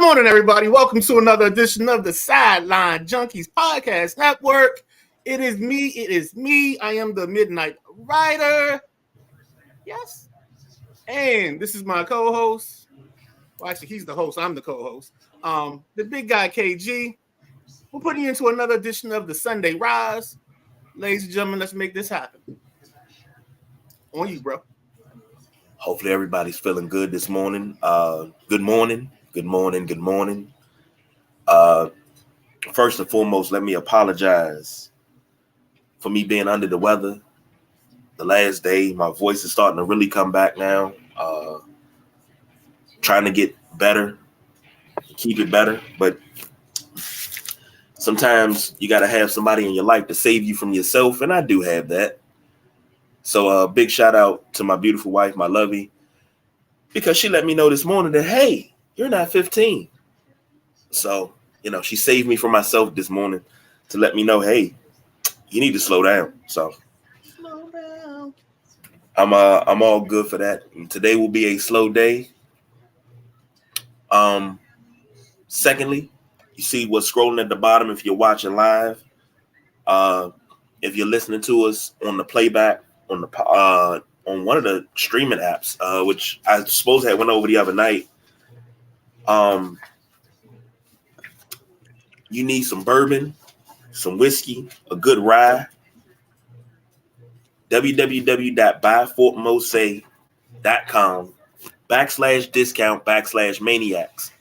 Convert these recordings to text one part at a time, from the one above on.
morning, everybody. Welcome to another edition of the Sideline Junkies Podcast Network. It is me. I am the Midnight Rider. Yes. And this is my co-host. Well, actually, he's the host. I'm the co-host. The big guy, KG. We're putting you into another edition of the Sunday Rise. Ladies and gentlemen, let's make this happen. On you, bro. Hopefully everybody's feeling good this morning. Good morning. First and foremost, let me apologize for me being under the weather. The last day, my voice is starting to really come back now. Trying to get better, keep it better. But sometimes you got to have somebody in your life to save you from yourself. And I do have that. So big shout out to my beautiful wife, my lovey, because she let me know this morning that, hey, you're not 15. So, she saved me from myself this morning to let me know, hey, you need to slow down. So Slow down. I'm all good for that. And today will be a slow day. Secondly, you see what's scrolling at the bottom if you're watching live. If you're listening to us on the playback on one of the streaming apps, which I suppose I went over the other night. You need some bourbon, some whiskey, a good rye. www.buyfortmose.com/discount/maniacs.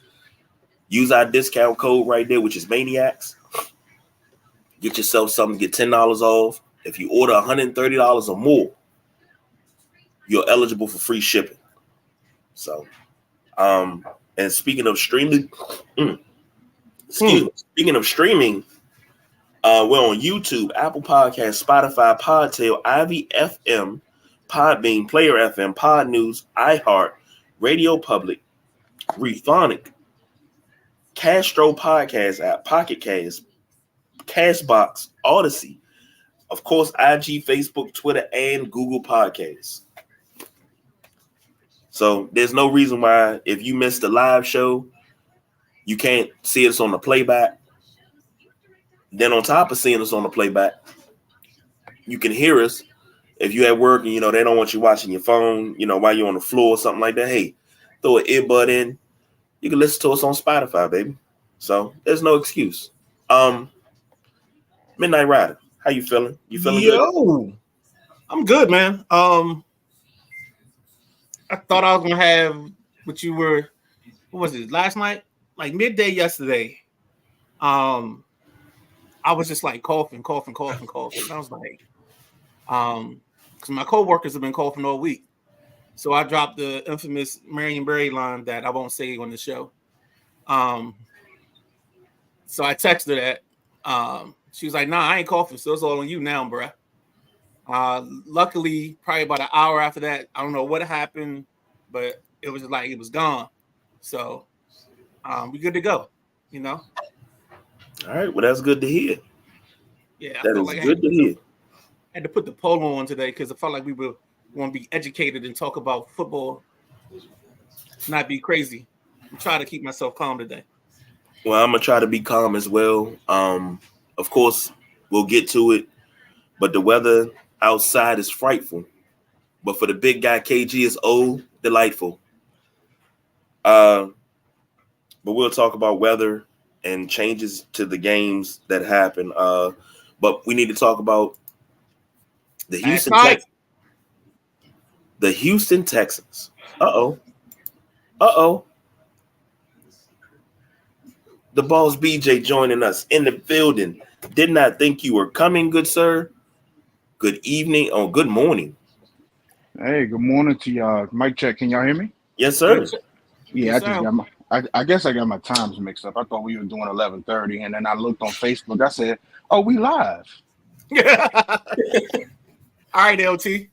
Use our discount code right there, which is maniacs. Get yourself something, get $10 off. If you order $130 or more, you're eligible for free shipping. So, and speaking of streaming, we're on YouTube, Apple Podcasts, Spotify, Podtail, Ivy FM, Podbean, Player FM, Pod News, iHeart, Radio Public, Rephonic, Castro Podcast app, Pocket Cast, Castbox, Odyssey, of course, IG, Facebook, Twitter, and Google Podcasts. So there's no reason why if you missed the live show, you can't see us on the playback. Then on top of seeing us on the playback, you can hear us. If you're at work and, they don't want you watching your phone, while you're on the floor or something like that, hey, throw an earbud in. You can listen to us on Spotify, baby. So there's no excuse. Midnight Rider, how you feeling? You feeling good? I'm good, man. I thought I was gonna have what was it, last night? Like midday yesterday. I was just like coughing. And I was like, because my coworkers have been coughing all week. So I dropped the infamous Marion Berry line that I won't say on the show. So I texted her that. She was like, nah, I ain't coughing, so it's all on you now, bruh. Luckily, probably about an hour after that, I don't know what happened, but it was like it was gone. So we good to go, All right, well, that's good to hear. Yeah, that is good to hear. I had to put the polo on today because I felt like we were going to be educated and talk about football, not be crazy. I'm trying to keep myself calm today. Well, I'm going to try to be calm as well. Of course, we'll get to it, but the weather outside is frightful. But for the big guy, KG is delightful. But we'll talk about weather and changes to the games that happen. But we need to talk about the Houston Texans. The Houston Texans. Uh-oh. The boss BJ joining us in the building. Did not think you were coming, good sir. Good evening. Oh, good morning. Hey, good morning to y'all. Mic check. Can y'all hear me? Yes, sir. Yeah, I guess I got my times mixed up. I thought we were doing 11:30, and then I looked on Facebook. I said, "Oh, we live." All right, LT.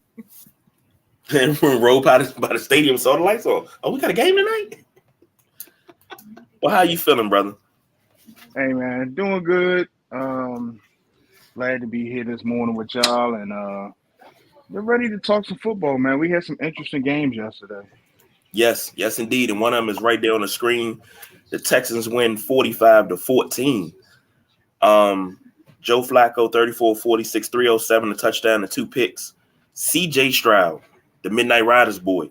And we rode by the stadium, saw the lights on. Oh, we got a game tonight? Well, how you feeling, brother? Hey, man, doing good. Glad to be here this morning with y'all, and we're ready to talk some football, man. We had some interesting games yesterday. Yes, indeed. And one of them is right there on the screen. The Texans win 45-14. Joe Flacco, 34, 46, 307, a touchdown and 2 picks. CJ Stroud, the Midnight Riders boy,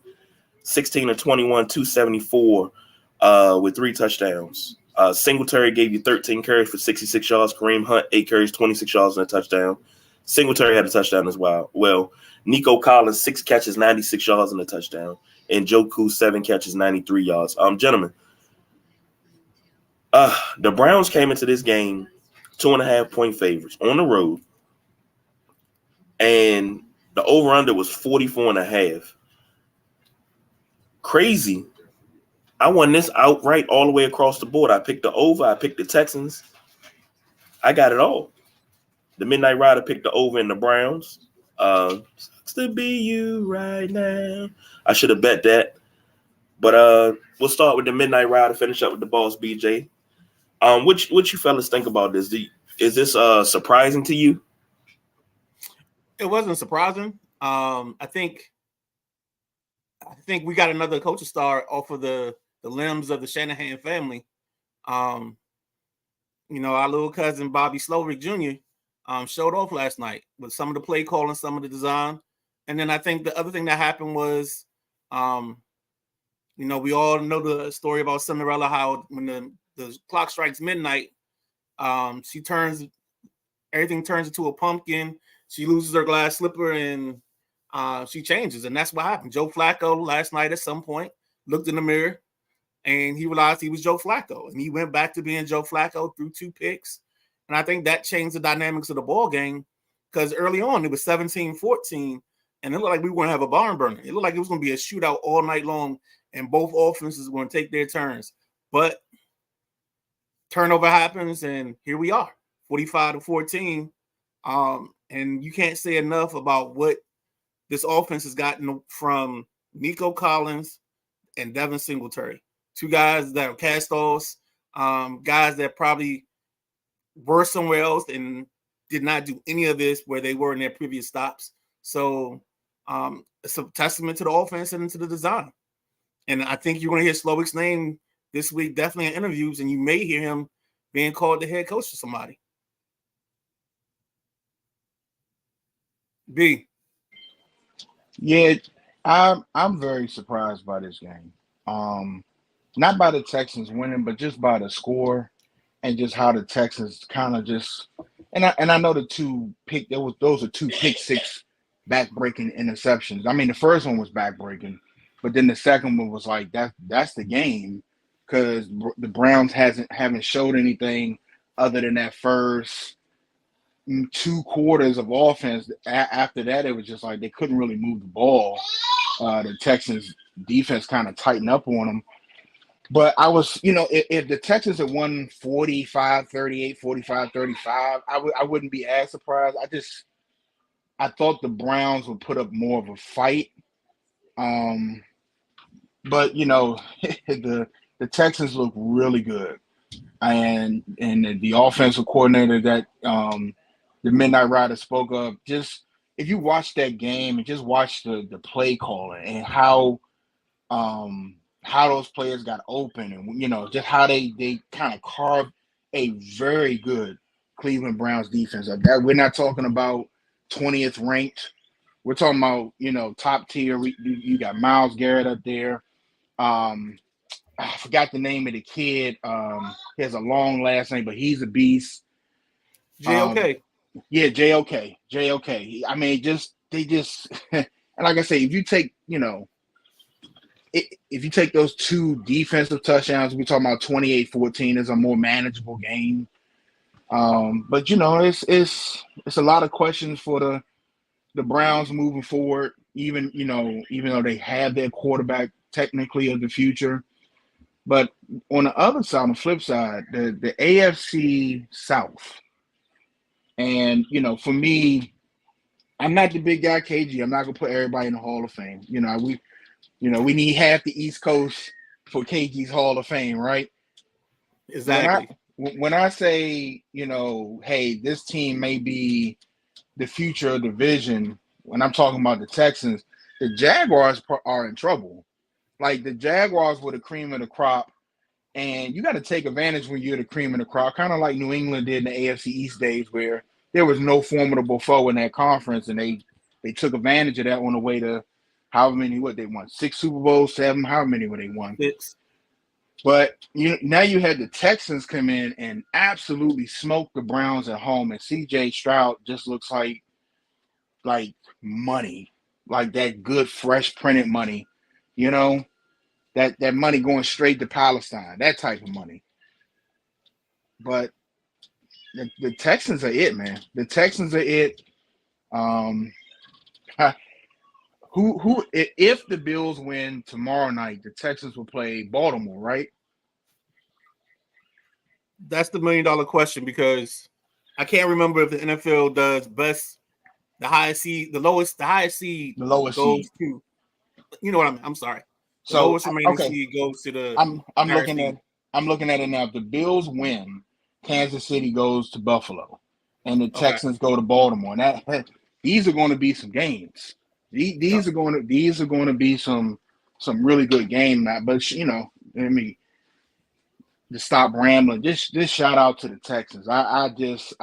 16 of 21, 274 with 3 touchdowns. Singletary gave you 13 carries for 66 yards. Kareem Hunt, 8 carries, 26 yards and a touchdown. Singletary had a touchdown as well. Nico Collins, 6 catches, 96 yards and a touchdown. And Njoku, 7 catches, 93 yards. Gentlemen, the Browns came into this game 2.5-point favorites on the road. And the over-under was 44.5. Crazy. I won this outright all the way across the board. I picked the over. I picked the Texans. I got it all. The Midnight Rider picked the over in the Browns. Sucks to be you right now. I should have bet that. But we'll start with the Midnight Rider, finish up with the boss, BJ. What you fellas think about this? Is this surprising to you? It wasn't surprising. I think we got another coaching star off of the limbs of the Shanahan family. Our little cousin Bobby Slowick Jr. Showed off last night with some of the play calling, some of the design. And then I think the other thing that happened was, we all know the story about Cinderella, how when the clock strikes midnight, everything turns into a pumpkin. She loses her glass slipper and she changes. And that's what happened. Joe Flacco last night at some point looked in the mirror and he realized he was Joe Flacco. And he went back to being Joe Flacco through 2 picks. And I think that changed the dynamics of the ball game because early on it was 17-14 and it looked like we were going to have a barn burner. It looked like it was going to be a shootout all night long and both offenses were going to take their turns. But turnover happens and here we are, 45-14. And you can't say enough about what this offense has gotten from Nico Collins and Devin Singletary. 2 guys that are cast-offs, guys that probably were somewhere else and did not do any of this where they were in their previous stops. So it's a testament to the offense and to the design. And I think you're going to hear Slowick's name this week, definitely in interviews, and you may hear him being called the head coach for somebody. B. Yeah, I'm very surprised by this game. Not by the Texans winning, but just by the score and just how the Texans kind of just and I know those are 2 pick six back-breaking interceptions. I mean, the first one was back-breaking, but then the second one was like that's the game because the Browns haven't showed anything other than that first 2 quarters of offense. After that, it was just like they couldn't really move the ball. The Texans defense kind of tightened up on them. But I was, if the Texans had won 45-38, 45-35, I wouldn't be as surprised. I thought the Browns would put up more of a fight. But the Texans look really good. And the offensive coordinator that the Midnight Rider spoke of, just if you watch that game and just watch the play calling and how those players got open and just how they kind of carved a very good Cleveland Browns defense. That we're not talking about 20th ranked. We're talking about top tier. You got Myles Garrett up there. I forgot the name of the kid. He has a long last name, but he's a beast. JOK. Yeah, JOK. I mean, they just and like I say, if you take if you take those 2 defensive touchdowns, we're talking about 28-14 is a more manageable game. But it's a lot of questions for the Browns moving forward. Even though they have their quarterback technically of the future, but on the other side, on the flip side, the AFC South. And, for me, I'm not the big guy, KG. I'm not going to put everybody in the Hall of Fame. We need half the East Coast for KG's Hall of Fame, right? Exactly. When I say, hey, this team may be the future of the division, when I'm talking about the Texans, the Jaguars are in trouble. Like, the Jaguars were the cream of the crop, And you got to take advantage when you're the cream of the crop, kind of like New England did in the AFC East days, where there was no formidable foe in that conference, and they took advantage of that on the way to however many what they won, 6 Super Bowls, 7, however many were they won. 6. But now you had the Texans come in and absolutely smoke the Browns at home, and C.J. Stroud just looks like money, like that good fresh printed money, you know. That money going straight to Palestine, that type of money. But the Texans are it, man. The Texans are it. Who if the Bills win tomorrow night, the Texans will play Baltimore, right? That's the $1 million question, because I can't remember if the NFL does best, the highest seed, the highest seed goes to, you know what I mean? I'm sorry. The lowest remaining seed goes to the. I'm looking at it now. If the Bills win, Kansas City goes to Buffalo, and the Texans go to Baltimore. And these are going to be some games. These are going to be some really good games. But you know, I mean, to stop rambling, just shout out to the Texans. I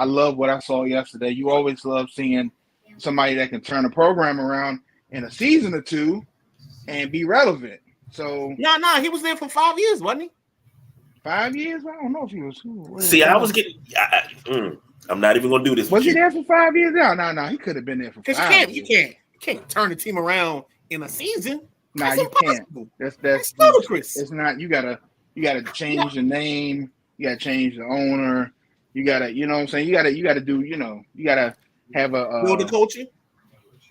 love what I saw yesterday. You always love seeing somebody that can turn a program around in a season or two and be relevant. So no, he was there for 5 years, wasn't he? 5 years? I don't know if he was. See, I was getting. I'm not even gonna do this. Was he there for 5 years? No. He could have been there for 5 years. You can't turn the team around in a season. Nah, That's you impossible. can't. That's ludicrous. It's not. You gotta change the name. You gotta change the owner. You gotta, you know what I'm saying. You gotta do. You know, you gotta have a build the culture.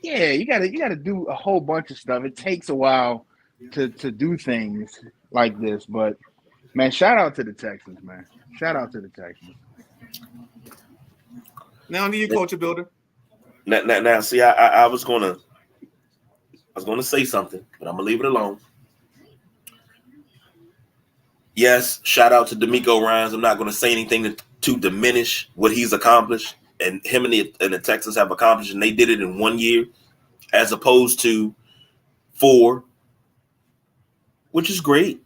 Yeah, you gotta do a whole bunch of stuff. It takes a while to do things like this, but man, shout out to the Texans, man. Shout out to the Texans. Now to you, culture builder. Now, see, I was gonna say something, but I'm gonna leave it alone. Yes, shout out to DeMeco Ryans. I'm not gonna say anything to diminish what he's accomplished, and him and the Texans have accomplished, and they did it in 1 year, as opposed to 4, which is great.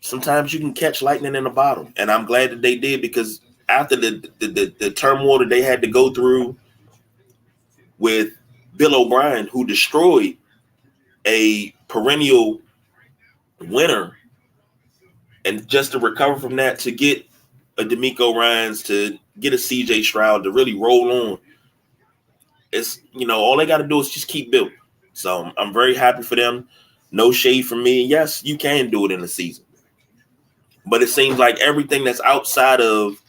Sometimes you can catch lightning in a bottle, and I'm glad that they did, because after the turmoil that they had to go through with Bill O'Brien, who destroyed a perennial winner, and just to recover from that, to get a DeMeco Ryans, to get a CJ Stroud, to really roll on, it's, you know, all they got to do is just keep building. So I'm very happy for them. No shade from me. Yes, you can do it in a season, but it seems like everything that's outside of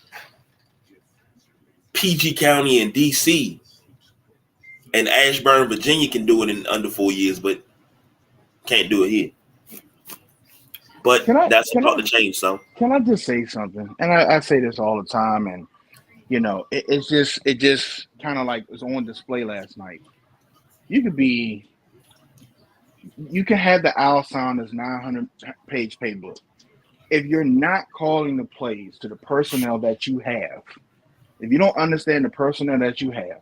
PG County and DC and Ashburn, Virginia can do it in under 4 years, but can't do it here. But that's about to change. So can I just say something? And I say this all the time, and you know, it just kind of like was on display last night. You can have the Al Saunders 900-page playbook. If you're not calling the plays to the personnel that you have, if you don't understand the personnel that you have,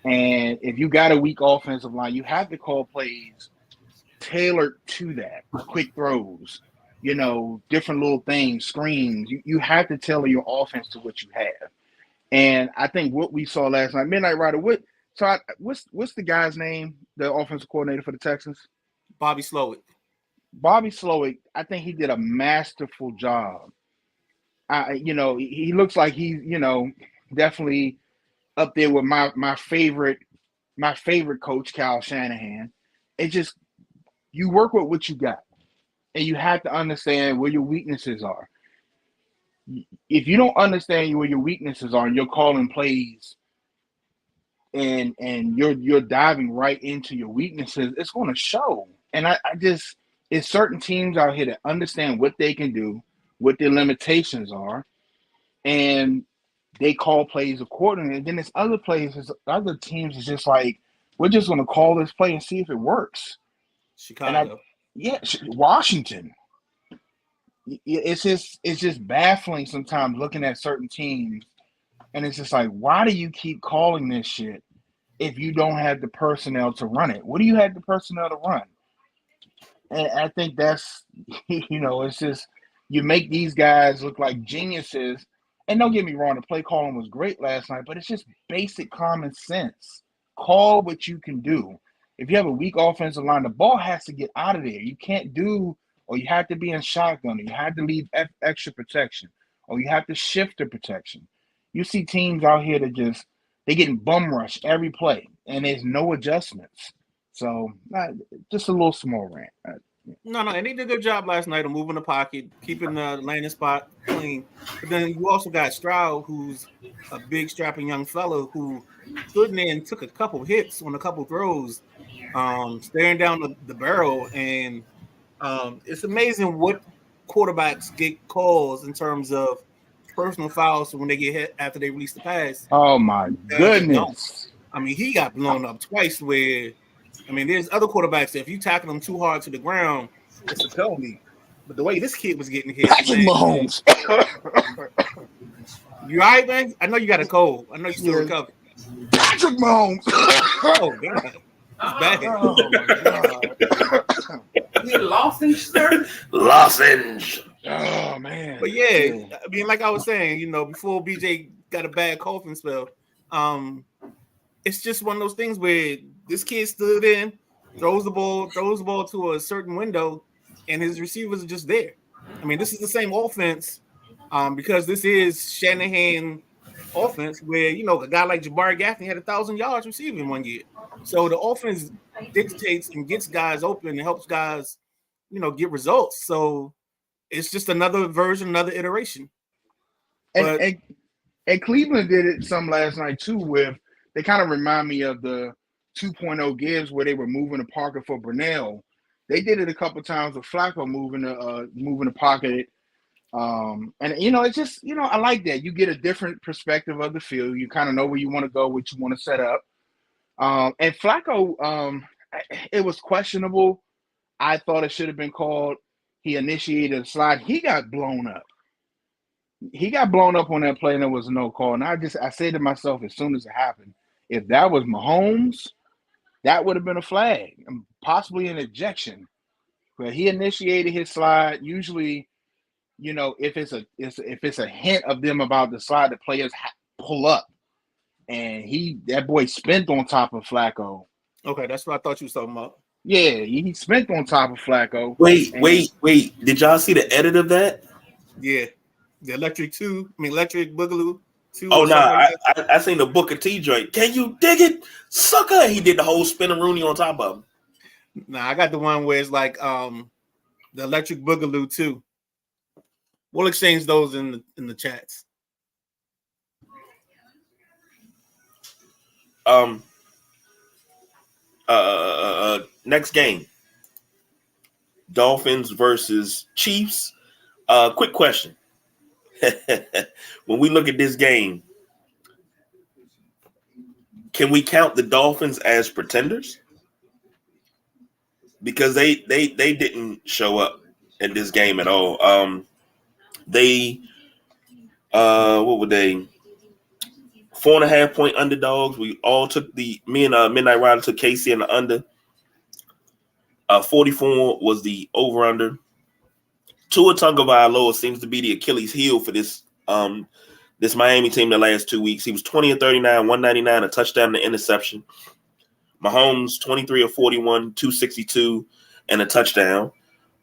and if you got a weak offensive line, you have to call plays tailored to that. Quick throws, you know, different little things, screens. You have to tailor your offense to what you have. And I think what we saw last night, Midnight Rider, what's the guy's name, the offensive coordinator for the Texans? Bobby Slowick. Bobby Slowick, I think he did a masterful job. You know, he looks like he's, you know, definitely up there with my favorite coach, Kyle Shanahan. It's just, you work with what you got, and you have to understand where your weaknesses are. If you don't understand where your weaknesses are, and you're calling plays, and you're diving right into your weaknesses, it's going to show. And I just, it's certain teams out here that understand what they can do, what their limitations are, and they call plays accordingly. And then there's other teams is just like, we're just going to call this play and see if it works. Chicago. Washington. It's just baffling sometimes looking at certain teams, and it's just like, why do you keep calling this shit if you don't have the personnel to run it? What do you have the personnel to run? And I think that's, you know, it's just, You make these guys look like geniuses. And don't get me wrong, the play calling was great last night, but it's just basic common sense. Call what you can do. If you have a weak offensive line, the ball has to get out of there. You can't do, or you have to be in shotgun, or you have to leave extra protection, or you have to shift the protection. You see teams out here that just, they getting bum rushed every play, and there's no adjustments. So just a little small rant. No, and he did a good job last night of moving the pocket, keeping the landing spot clean. But then you also got Stroud, who's a big, strapping young fellow who stood in there and took a couple hits on a couple throws, staring down the barrel. And it's amazing what quarterbacks get calls in terms of personal fouls when they get hit after they release the pass. Oh, my goodness. I mean, he got blown up twice where – I mean, there's other quarterbacks that if you tackle them too hard to the ground, it's a penalty. But the way this kid was getting hit, Patrick Mahomes. You all right, man? I know you got a cold. I know you still recovering. Patrick Mahomes. Oh, God. It's bad. Oh, my God. You lozenge, sir? Lozenge. Oh, man. But yeah, I mean, like I was saying, before BJ got a bad coughing spell, it's just one of those things where this kid stood in, throws the ball to a certain window, and his receivers are just there. I mean, this is the same offense because this is Shanahan offense where, a guy like Jabari Gaffney had 1,000 yards receiving one year. So the offense dictates and gets guys open and helps guys, get results. So it's just another version, another iteration. And Cleveland did it some last night too with, they kind of remind me of the 2.0 gives where they were moving the pocket for Brunell. They did it a couple times with Flacco moving the pocket. And it's just, I like that. You get a different perspective of the field. You kind of know where you want to go, what you want to set up. And Flacco, it was questionable. I thought it should have been called. He initiated a slide. He got blown up. He got blown up on that play and there was no call. And I said to myself as soon as it happened, if that was Mahomes, that would have been a flag and possibly an ejection. But he initiated his slide. Usually, if it's a hint of them about the slide, the players pull up. And that boy spent on top of Flacco. Okay, that's what I thought you was talking about. Yeah, he spent on top of Flacco. Wait. Did y'all see the edit of that? Yeah. The Electric Boogaloo 2. Oh, no, I seen the Booker T joint. Can you dig it, sucker? He did the whole spin-a-rooney on top of him. Nah, I got the one where it's like the Electric Boogaloo 2. We'll exchange those in the chats. Next game. Dolphins versus Chiefs. Quick question. When we look at this game, can we count the Dolphins as pretenders? Because they didn't show up in this game at all. What were they? 4.5 point underdogs. We all took me and Midnight Rider took Casey in the under. 44 was the over under. Tua Tagovailoa seems to be the Achilles heel for this Miami team the last 2 weeks. He was 20 of 39, 199, a touchdown and an interception. Mahomes, 23 of 41, 262, and a touchdown.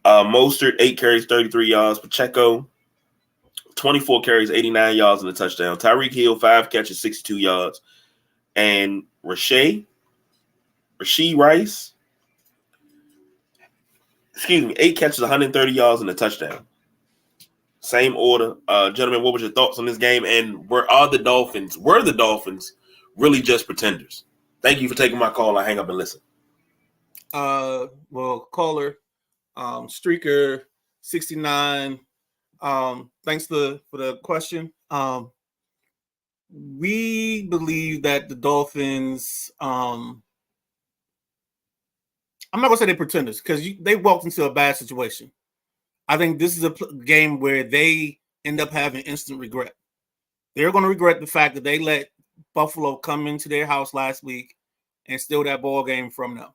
Mostert, 8 carries, 33 yards. Pacheco, 24 carries, 89 yards, and a touchdown. Tyreek Hill, 5 catches, 62 yards. And Rashee Rice, 8 catches, 130 yards, and a touchdown. Same order. Gentlemen, what was your thoughts on this game? And were the Dolphins really just pretenders? Thank you for taking my call. I hang up and listen. Well, caller, Streaker 69. Thanks for the question. We believe that the Dolphins. I'm not gonna say they're pretenders because they walked into a bad situation. I think this is a game where they end up having instant regret. They're going to regret the fact that they let Buffalo come into their house last week and steal that ball game from them.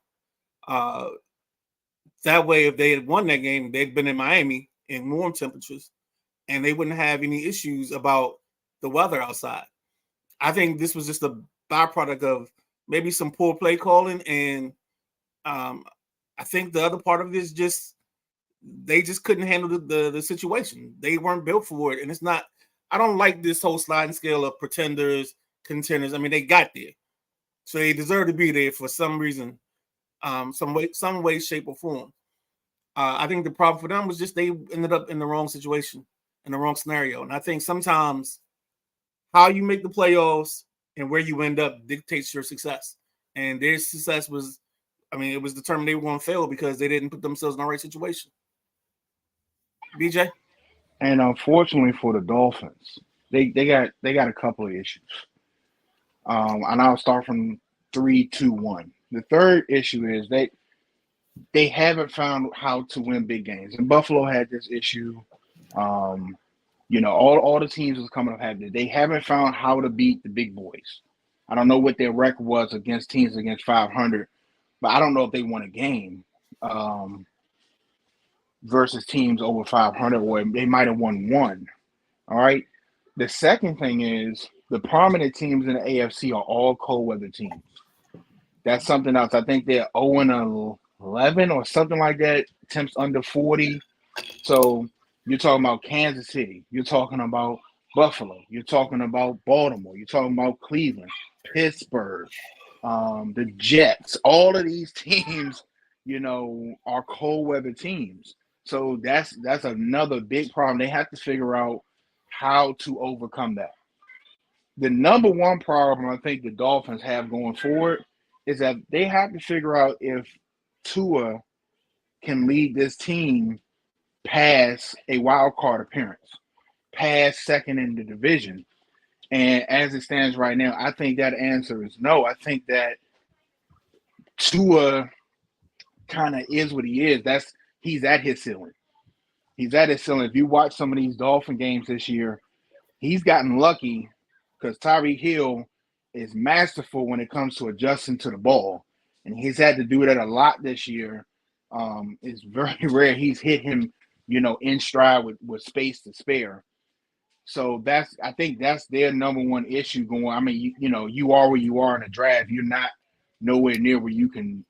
That way, if they had won that game, they'd been in Miami in warm temperatures, and they wouldn't have any issues about the weather outside. I think this was just a byproduct of maybe some poor play calling, and I think the other part of it is just they just couldn't handle the situation. They weren't built for it, and it's not. I don't like this whole sliding scale of pretenders, contenders. I mean, they got there, so they deserve to be there for some reason, some way, shape, or form. I think the problem for them was just they ended up in the wrong situation, in the wrong scenario, and I think sometimes how you make the playoffs and where you end up dictates your success. And their success was, I mean, it was determined they were going to fail because they didn't put themselves in the right situation. BJ? And unfortunately for the Dolphins, they got a couple of issues. And I'll start from 3, 2, 1. The third issue is they haven't found how to win big games. And Buffalo had this issue. All the teams was coming up had this. They haven't found how to beat the big boys. I don't know what their record was against teams against 500, but I don't know if they won a game versus teams over 500, or they might have won one. All right. The second thing is the prominent teams in the AFC are all cold weather teams. That's something else. I think they're 0-11 or something like that. Temps under 40. So you're talking about Kansas City. You're talking about Buffalo. You're talking about Baltimore. You're talking about Cleveland, Pittsburgh, the Jets. All of these teams, are cold weather teams. So that's another big problem. They have to figure out how to overcome that. The number one problem I think the Dolphins have going forward is that they have to figure out if Tua can lead this team past a wild card appearance, past second in the division. And as it stands right now, I think that answer is no. I think that Tua kind of is what he is. He's at his ceiling. He's at his ceiling. If you watch some of these Dolphin games this year, he's gotten lucky because Tyreek Hill is masterful when it comes to adjusting to the ball. And he's had to do that a lot this year. It's very rare he's hit him, in stride with space to spare. So I think that's their number one issue going. I mean, you are where you are in the draft. You're not nowhere near where you can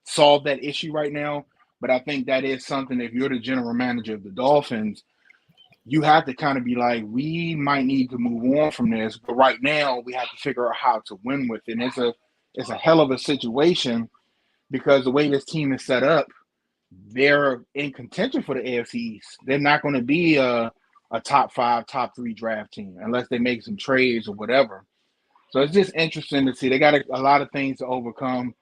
solve that issue right now. But I think that is something, if you're the general manager of the Dolphins, you have to kind of be like, we might need to move on from this. But right now, we have to figure out how to win with it. And it's a hell of a situation because the way this team is set up, they're in contention for the AFC East. They're not going to be a top 5, top 3 draft team unless they make some trades or whatever. So it's just interesting to see. They got a lot of things to overcome.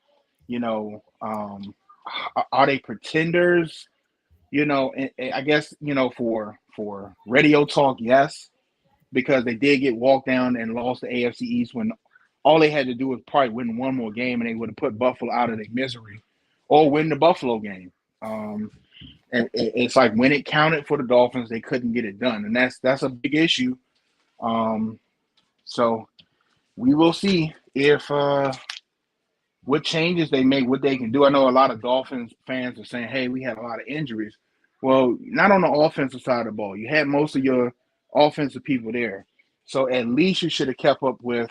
Are they pretenders? And I guess, for radio talk, yes, because they did get walked down and lost the AFC East when all they had to do was probably win one more game and they would have put Buffalo out of their misery or win the Buffalo game. And it's like when it counted for the Dolphins, they couldn't get it done. And that's a big issue. So we will see if what changes they make, what they can do. I know a lot of Dolphins fans are saying, hey, we had a lot of injuries. Well, not on the offensive side of the ball. You had most of your offensive people there. So at least you should have kept up with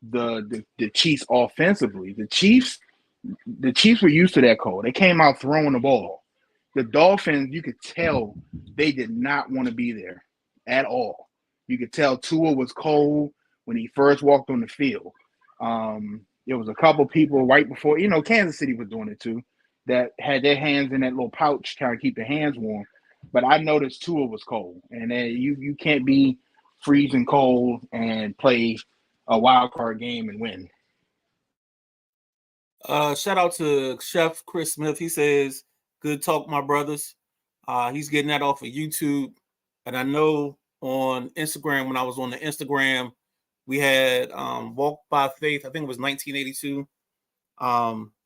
the Chiefs offensively. The Chiefs were used to that cold. They came out throwing the ball. The Dolphins, you could tell they did not want to be there at all. You could tell Tua was cold when he first walked on the field. There was a couple people right before, Kansas City was doing it too, that had their hands in that little pouch trying to keep their hands warm. But I noticed Tua was cold. And you can't be freezing cold and play a wild card game and win. Shout out to Chef Chris Smith. He says, good talk, my brothers. He's getting that off of YouTube. And I know on Instagram, when I was on the Instagram, we had Walk by Faith. I think it was 1982.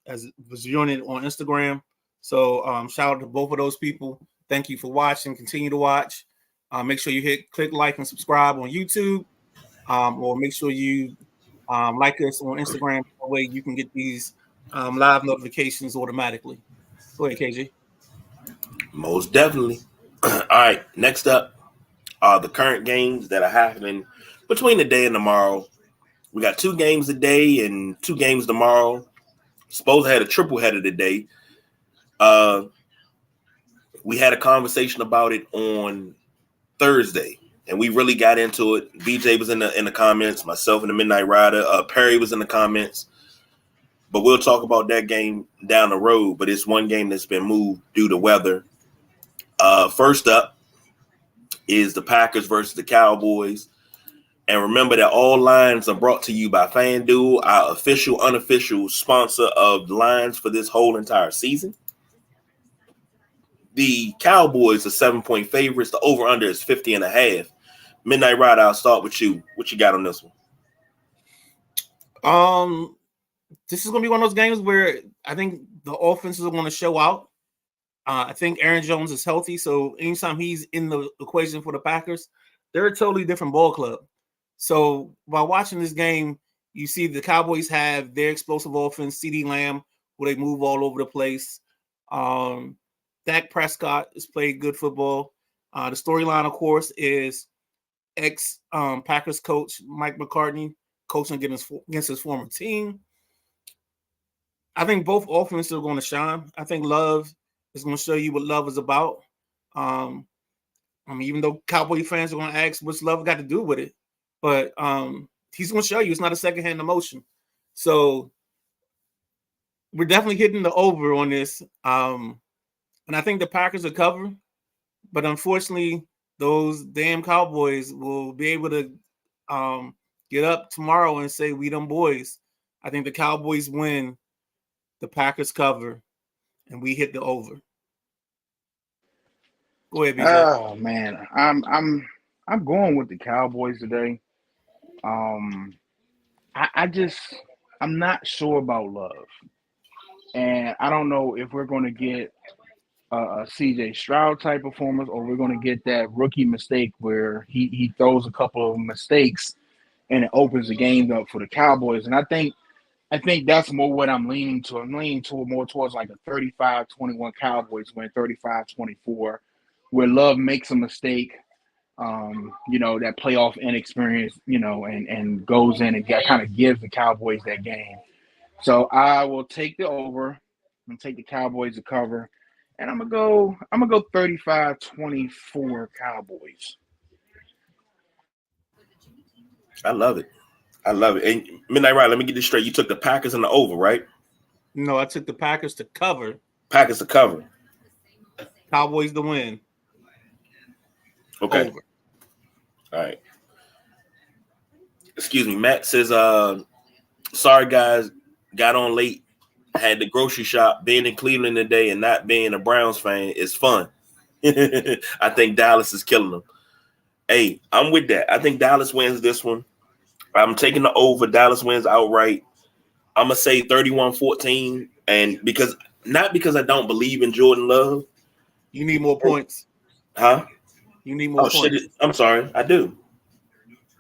As it was unit on Instagram. So shout out to both of those people. Thank you for watching. Continue to watch. Make sure you click like and subscribe on YouTube. Or make sure you like us on Instagram. That way you can get these live notifications automatically. Go ahead, KG. Most definitely. All right, next up are the current games that are happening between today and tomorrow. We got 2 games today and 2 games tomorrow. Suppose I had a triple header today. We had a conversation about it on Thursday, and we really got into it. BJ was in the comments, myself and the Midnight Rider. Perry was in the comments. But we'll talk about that game down the road. But it's one game that's been moved due to weather. First up is the Packers versus the Cowboys. And remember that all lines are brought to you by FanDuel, our official, unofficial sponsor of lines for this whole entire season. The Cowboys are 7-point favorites. The over-under is 50.5. Midnight Rider, I'll start with you. What you got on this one? This is going to be one of those games where I think the offenses are going to show out. I think Aaron Jones is healthy, so anytime he's in the equation for the Packers, they're a totally different ball club. So by watching this game, you see the Cowboys have their explosive offense, CeeDee Lamb, where they move all over the place. Dak Prescott has played good football. The storyline, of course, is Packers coach Mike McCartney coaching against his former team. I think both offenses are going to shine. I think Love is going to show you what Love is about. Even though Cowboy fans are going to ask what's Love got to do with it, but he's going to show you it's not a secondhand emotion. So we're definitely hitting the over on this. And I think the Packers will cover, but unfortunately, those damn Cowboys will be able to get up tomorrow and say, we them boys. I think the Cowboys win, the Packers cover, and we hit the over. Go ahead, BJ. Oh man, I'm going with the Cowboys today. I'm not sure about Love, and I don't know if we're going to get a CJ Stroud type performance or we're going to get that rookie mistake where he throws a couple of mistakes and it opens the game up for the Cowboys. And I think that's more what I'm leaning to. I'm leaning more towards like a 35-21 Cowboys win, 35-24, where Love makes a mistake, that playoff inexperience, and goes in and kind of gives the Cowboys that game. So I will take the over and take the Cowboys to cover, and I'm gonna go 35-24 Cowboys. I love it. And Midnight Rider, let me get this straight. You took the Packers and the over, right? No, I took the Packers to cover. Packers to cover. Cowboys to win. Okay. Over. All right. Excuse me. Matt says, sorry, guys. Got on late. Had the grocery shop. Being in Cleveland today and not being a Browns fan is fun. I think Dallas is killing them. Hey, I'm with that. I think Dallas wins this one. I'm taking the over. Dallas wins outright. I'm going to say 31-14. And not because I don't believe in Jordan Love. You need more points. Huh? You need more points. Shit. I'm sorry. I do.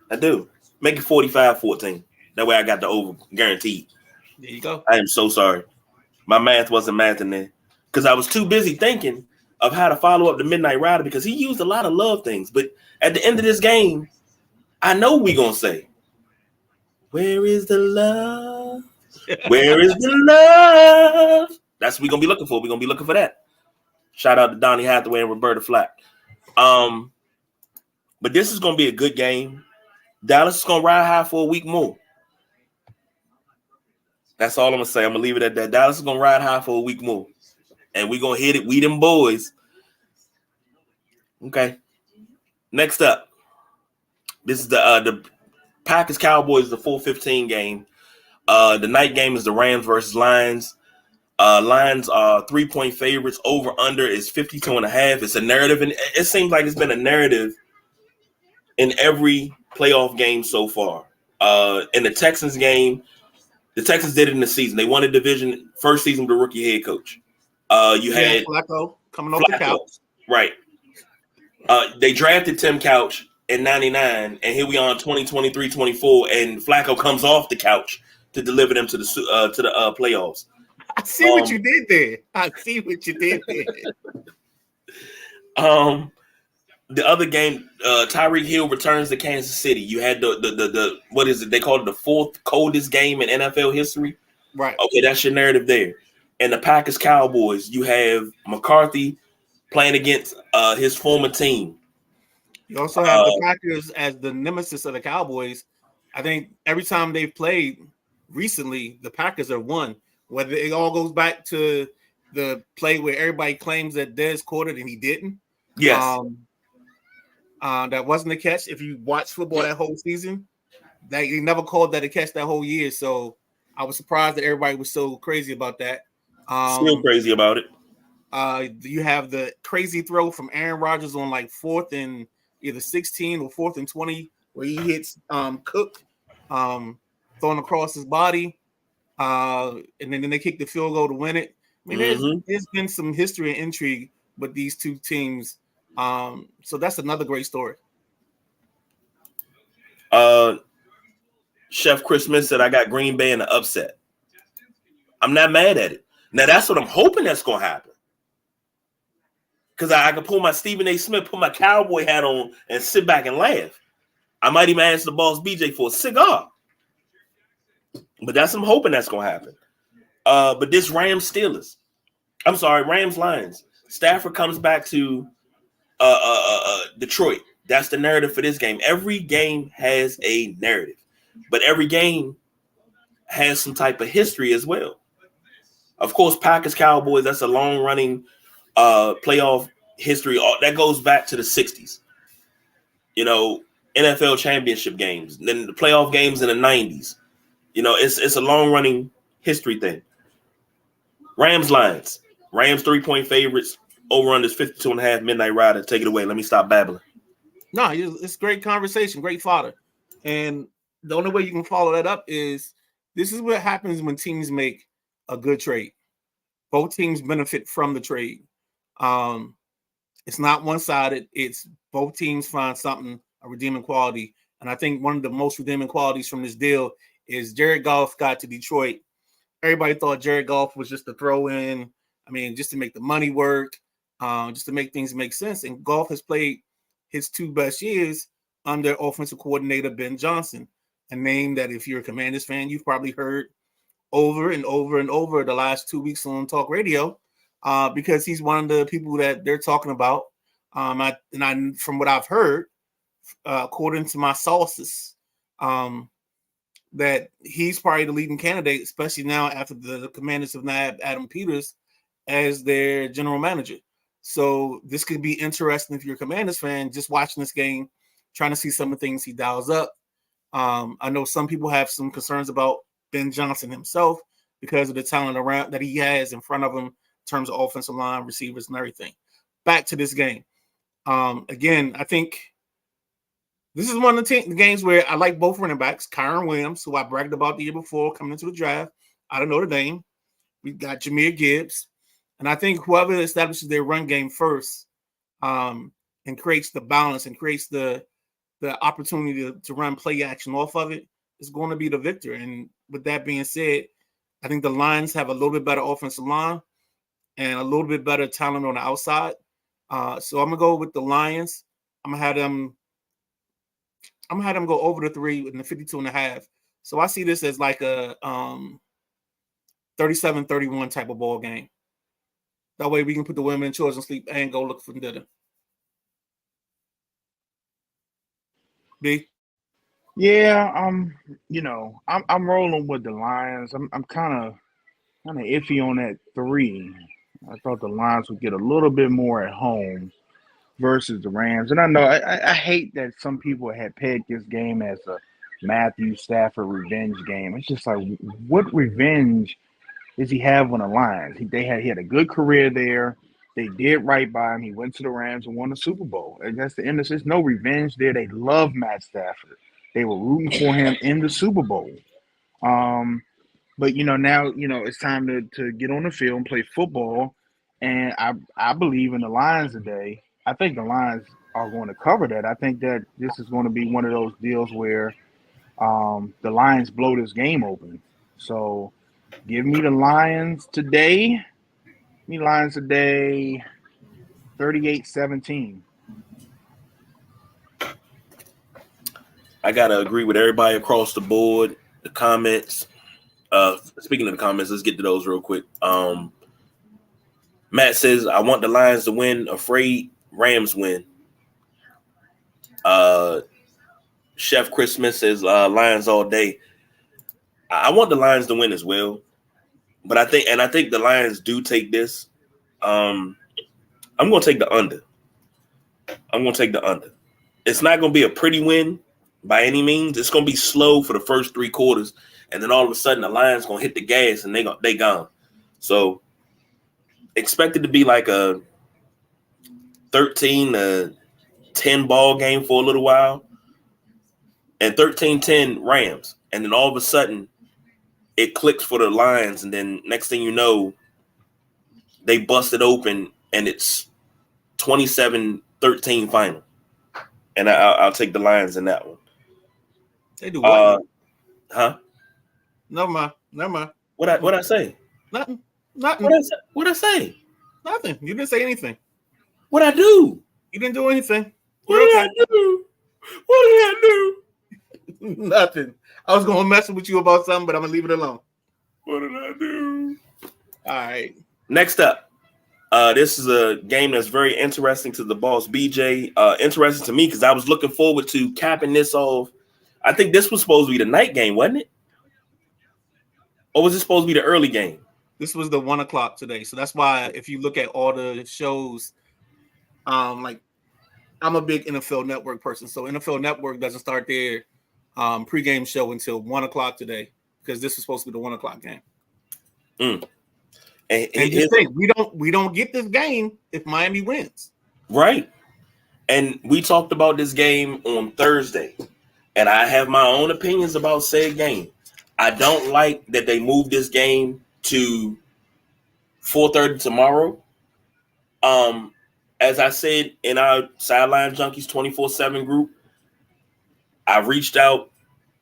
Make it 45-14. That way I got the over guaranteed. There you go. I am so sorry. My math wasn't mathing there because I was too busy thinking of how to follow up the Midnight Rider because he used a lot of love things. But at the end of this game, I know we're going to say, where is the love? Where is the love? That's what we're going to be looking for. We're going to be looking for that. Shout out to Donnie Hathaway and Roberta Flack. But this is going to be a good game. Dallas is going to ride high for a week more. That's all I'm going to say. I'm going to leave it at that. Dallas is going to ride high for a week more. And we're going to hit it. We them boys. Okay. Next up. This is the Packers Cowboys, the 4:15 game. The night game is the Rams versus Lions. Lions are 3-point favorites. Over under is 52.5. It's a narrative, and it seems like it's been a narrative in every playoff game so far. In the Texans game, the Texans did it in the season. They won a division first season with a rookie head coach. You had Flacco coming off the couch. Right. They drafted Tim Couch in 99, and here we are in 2023-24, and Flacco comes off the couch to deliver them to the playoffs. I see what you did there. The other game, Tyreek Hill returns to Kansas City. You had the what is it? They call it the fourth coldest game in NFL history. Right. Okay, that's your narrative there. And the Packers Cowboys, you have McCarthy playing against his former team. You also have the Packers as the nemesis of the Cowboys. I think every time they've played recently, the Packers have won. Whether it all goes back to the play where everybody claims that Dez caught it and he didn't. Yes. That wasn't a catch. If you watch football that whole season, they never called that a catch that whole year. So I was surprised that everybody was so crazy about that. Still crazy about it. You have the crazy throw from Aaron Rodgers on like 4th and either 16 or 4th and 20, where he hits Cook, throwing across his body, and then they kick the field goal to win it. I mean, there's been some history and intrigue with these two teams. So that's another great story. Chef Chris Smith said, I got Green Bay in the upset. I'm not mad at it. Now, that's what I'm hoping that's going to happen. Because I can pull my Stephen A. Smith, put my cowboy hat on, and sit back and laugh. I might even ask the boss BJ for a cigar. But that's I'm hoping that's going to happen. But this Rams Lions. Stafford comes back to Detroit. That's the narrative for this game. Every game has a narrative, but every game has some type of history as well. Of course, Packers Cowboys, that's a long running playoff history. That goes back to the 60s. You know, NFL championship games, then the playoff games in the 90s. You know, it's a long running history thing. Rams Lions. Rams 3-point favorites. Over under 52.5. Midnight Rider. Take it away. Let me stop babbling. No, it's great conversation, great fodder. And the only way you can follow that up is this is what happens when teams make a good trade. Both teams benefit from the trade. It's not one-sided. It's both teams find something, a redeeming quality. And I think one of the most redeeming qualities from this deal is Jared Goff got to Detroit. Everybody thought Jared Goff was just a throw-in. I mean, just to make the money work, just to make things make sense. And Goff has played his 2 best years under offensive coordinator Ben Johnson, a name that if you're a Commanders fan, you've probably heard over and over and over the last 2 weeks on talk radio, because he's one of the people that they're talking about. From what I've heard, according to my sources, that he's probably the leading candidate, especially now after the Commanders have nabbed Adam Peters as their general manager. So this could be interesting if you're a Commanders fan, just watching this game, trying to see some of the things he dials up. I know some people have some concerns about Ben Johnson himself because of the talent around that he has in front of him in terms of offensive line, receivers, and everything. Back to this game. Again, I think this is one of the games where I like both running backs. Kyron Williams, who I bragged about the year before coming into the draft out of Notre Dame. We got Jahmyr Gibbs. And I think whoever establishes their run game first and creates the balance and creates the opportunity to run play action off of it is going to be the victor. And with that being said, I think the Lions have a little bit better offensive line and a little bit better talent on the outside. So I'm going to go with the Lions. I'm going to have them go over the 3 in the 52.5. So I see this as like a 37-31 type of ball game. That way we can put the women and children to sleep and go look for dinner. B? Yeah, I'm rolling with the Lions. I'm kind of iffy on that 3. I thought the Lions would get a little bit more at home versus the Rams. And I know I hate that some people had pegged this game as a Matthew Stafford revenge game. It's just like, what revenge does he have on the Lions? He had a good career there. They did right by him. He went to the Rams and won the Super Bowl. And that's the end of it. There's no revenge there. They love Matt Stafford. They were rooting for him in the Super Bowl. But now it's time to get on the field and play football. And I believe in the Lions today. I think the Lions are going to cover that. I think that this is going to be one of those deals where the Lions blow this game open. So give me the Lions today. 30-27. 38-17. I gotta agree with everybody across the board. The comments. Speaking of the comments, let's get to those real quick. Matt says, "I want the Lions to win. Afraid Rams win." Chef Christmas says, "Lions all day." I want the Lions to win as well, but I think the Lions do take this. I'm gonna take the under. It's not gonna be a pretty win by any means. It's gonna be slow for the first 3 quarters, and then all of a sudden the Lions gonna hit the gas and they gone. So expect it to be like a 13-10 ball game for a little while, and 13-10 Rams, and then all of a sudden it clicks for the Lions, and then next thing you know, they bust it open, and it's 27-13 final. And I'll take the Lions in that one. They do what? Huh? Never mind. What I say? Nothing. What I say? Nothing. You didn't say anything. What I do? You didn't do anything. What did I do? What did I do? Nothing. I was gonna mess with you about something, but I'm gonna leave it alone. What did I do? All right. Next up, this is a game that's very interesting to the boss BJ. Interesting to me because I was looking forward to capping this off. I think this was supposed to be the night game, wasn't it? Or was it supposed to be the early game? This was the 1 o'clock today, so that's why if you look at all the shows, like I'm a big NFL Network person, so NFL Network doesn't start their pregame show until 1 o'clock today because this is supposed to be the 1 o'clock game. And just think, we don't get this game if Miami wins, right? And we talked about this game on Thursday, and I have my own opinions about said game. I don't like that they moved this game to 4:30 tomorrow. As I said in our Sideline Junkies 24/7 group, I reached out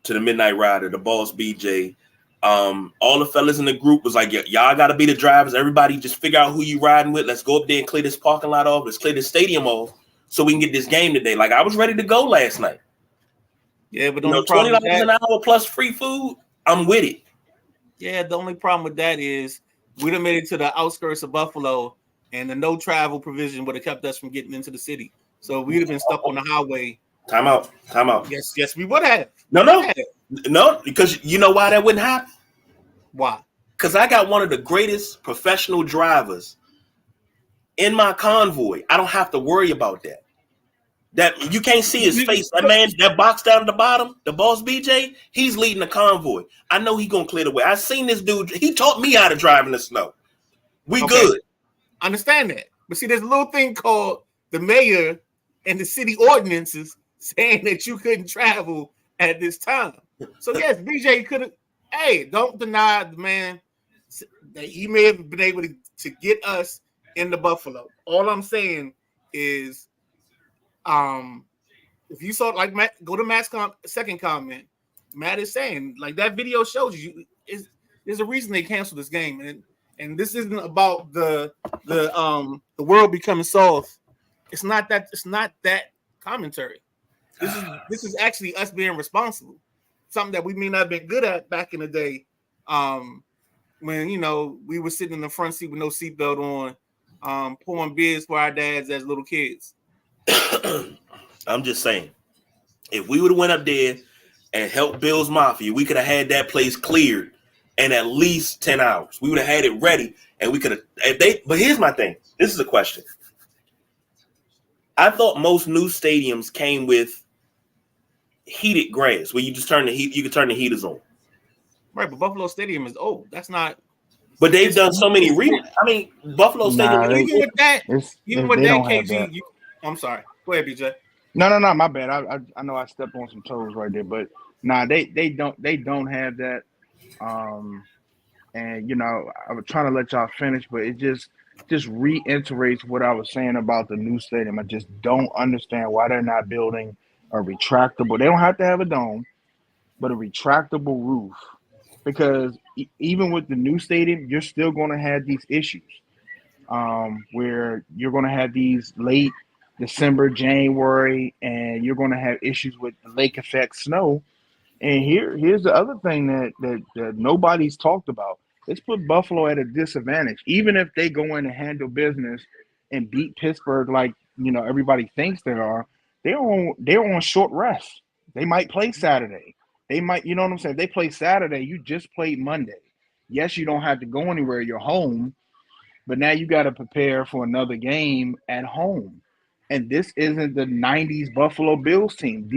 to the Midnight Rider, the boss BJ. All the fellas in the group was like, y'all got to be the drivers. Everybody just figure out who you riding with. Let's go up there and clear this parking lot off. Let's clear this stadium off so we can get this game today. Like, I was ready to go last night. Yeah, but $20 an hour plus free food, I'm with it. Yeah, the only problem with that is we'd have made it to the outskirts of Buffalo, and the no travel provision would have kept us from getting into the city. So we'd have been stuck on the highway. Time out. Yes, we would have. No, because you know why that wouldn't happen? Why? Because I got one of the greatest professional drivers in my convoy. I don't have to worry about that. That you can't see his face. That man, that box down at the bottom, the boss BJ, he's leading the convoy. I know he's gonna clear the way. I seen this dude. He taught me how to drive in the snow. We good. I understand that. But see, there's a little thing called the mayor and the city ordinances saying that you couldn't travel at this time. So yes, BJ could have. Hey, don't deny the man that he may have been able to get us into Buffalo. All I'm saying is, if you saw, like, Matt, go to Matt's second comment. Matt is saying, like, that video shows you there's a reason they canceled this game, and this isn't about the world becoming soft. It's not that commentary. This is actually us being responsible. Something that we may not have been good at back in the day, when we were sitting in the front seat with no seatbelt on, pouring beers for our dads as little kids. I'm just saying, if we would have went up there and helped Bill's Mafia, we could have had that place cleared in at least 10 hours. We would have had it ready, and we could have. But here's my thing. This is a question. I thought most new stadiums came with heated grass where you just turn the heat. You can turn the heaters on. Right, but Buffalo Stadium is old. That's not. But they've done so many Buffalo Stadium. Even with that, KG. I'm sorry. Go ahead, BJ. No, my bad. I know I stepped on some toes right there, but they don't have that. And I was trying to let y'all finish, but it just reiterates what I was saying about the new stadium. I just don't understand why they're not building a retractable. They don't have to have a dome, but a retractable roof, because even with the new stadium, you're still going to have these issues. where you're going to have these late December, January, and you're going to have issues with the lake effect snow. And here's the other thing that nobody's talked about. Let's put Buffalo at a disadvantage. Even if they go in and handle business and beat Pittsburgh like everybody thinks they are, they're on short rest. They might play Saturday. They might, you know what I'm saying? If they play Saturday, you just played Monday. Yes, you don't have to go anywhere. You're home, but now you got to prepare for another game at home. And this isn't the 90s Buffalo Bills team.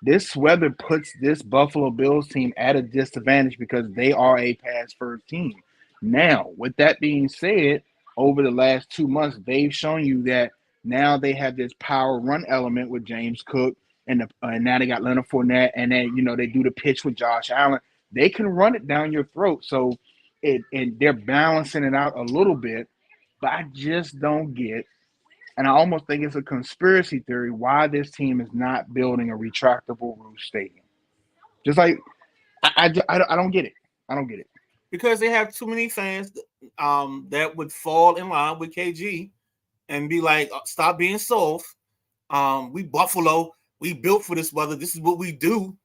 This weather puts this Buffalo Bills team at a disadvantage because they are a pass first team. Now, with that being said, over the last 2 months, they've shown you that now they have this power run element with James Cook, and now they got Leonard Fournette, and then they do the pitch with Josh Allen. They can run it down your throat. So and they're balancing it out a little bit, but I just don't get, and I almost think it's a conspiracy theory, why this team is not building a retractable roof stadium. Just like I don't get it. I don't get it. Because they have too many fans that would fall in line with KG and be like, stop being soft. We Buffalo, we built for this weather. This is what we do.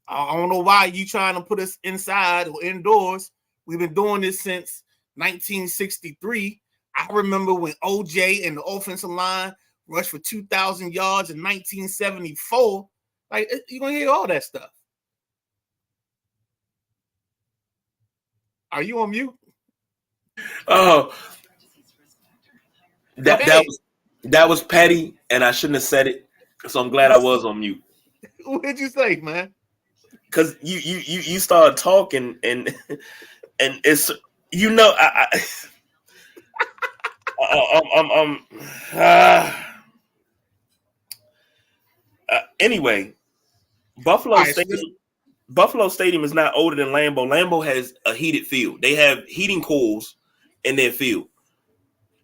I don't know why you trying to put us inside or indoors. We've been doing this since 1963. I remember when OJ and the offensive line rushed for 2,000 yards in 1974. Like, you're going to hear all that stuff. Are you on mute? Oh, that was petty, and I shouldn't have said it. So I'm glad I was on mute. What did you say, man? Because you started talking, and it's anyway, Buffalo Stadium is not older than Lambeau. Lambeau has a heated field. They have heating coils in their field.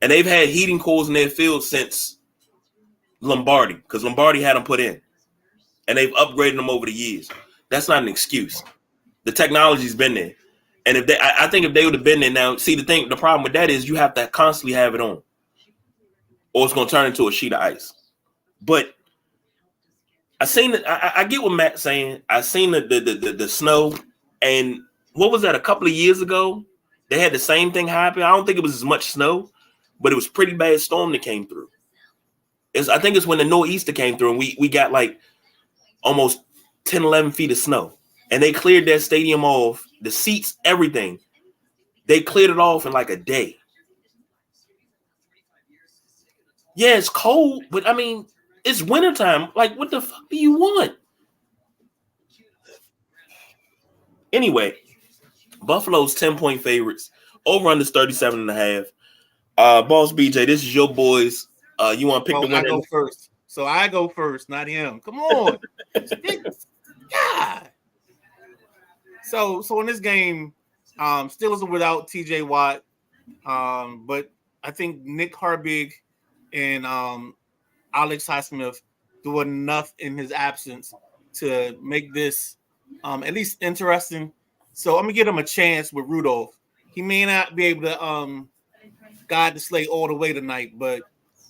And they've had heating coils in their field since Lombardi, because Lombardi had them put in. And they've upgraded them over the years. That's not an excuse. The technology's been there. And I think if they would have been there now, see, the problem with that is you have to constantly have it on, or it's going to turn into a sheet of ice. But I get what Matt's saying. I seen the snow, and what was that? A couple of years ago, they had the same thing happen. I don't think it was as much snow, but it was pretty bad storm that came through. I think it's when the nor'easter came through, and we got like almost 10, 11 feet of snow, and they cleared that stadium off, the seats, everything. They cleared it off in like a day. Yeah, it's cold, but I mean, it's wintertime. Like, what the fuck do you want? Anyway, Buffalo's 10-point favorites. Over under 37.5. Boss BJ, this is your boys. You want to pick the winner? I go first. So I go first, not him. Come on. God. So in this game, Steelers are without TJ Watt. But I think Nick Herbig and Alex Highsmith do enough in his absence to make this at least interesting. So I'm gonna give him a chance with Rudolph. He may not be able to guide the sleigh all the way tonight, but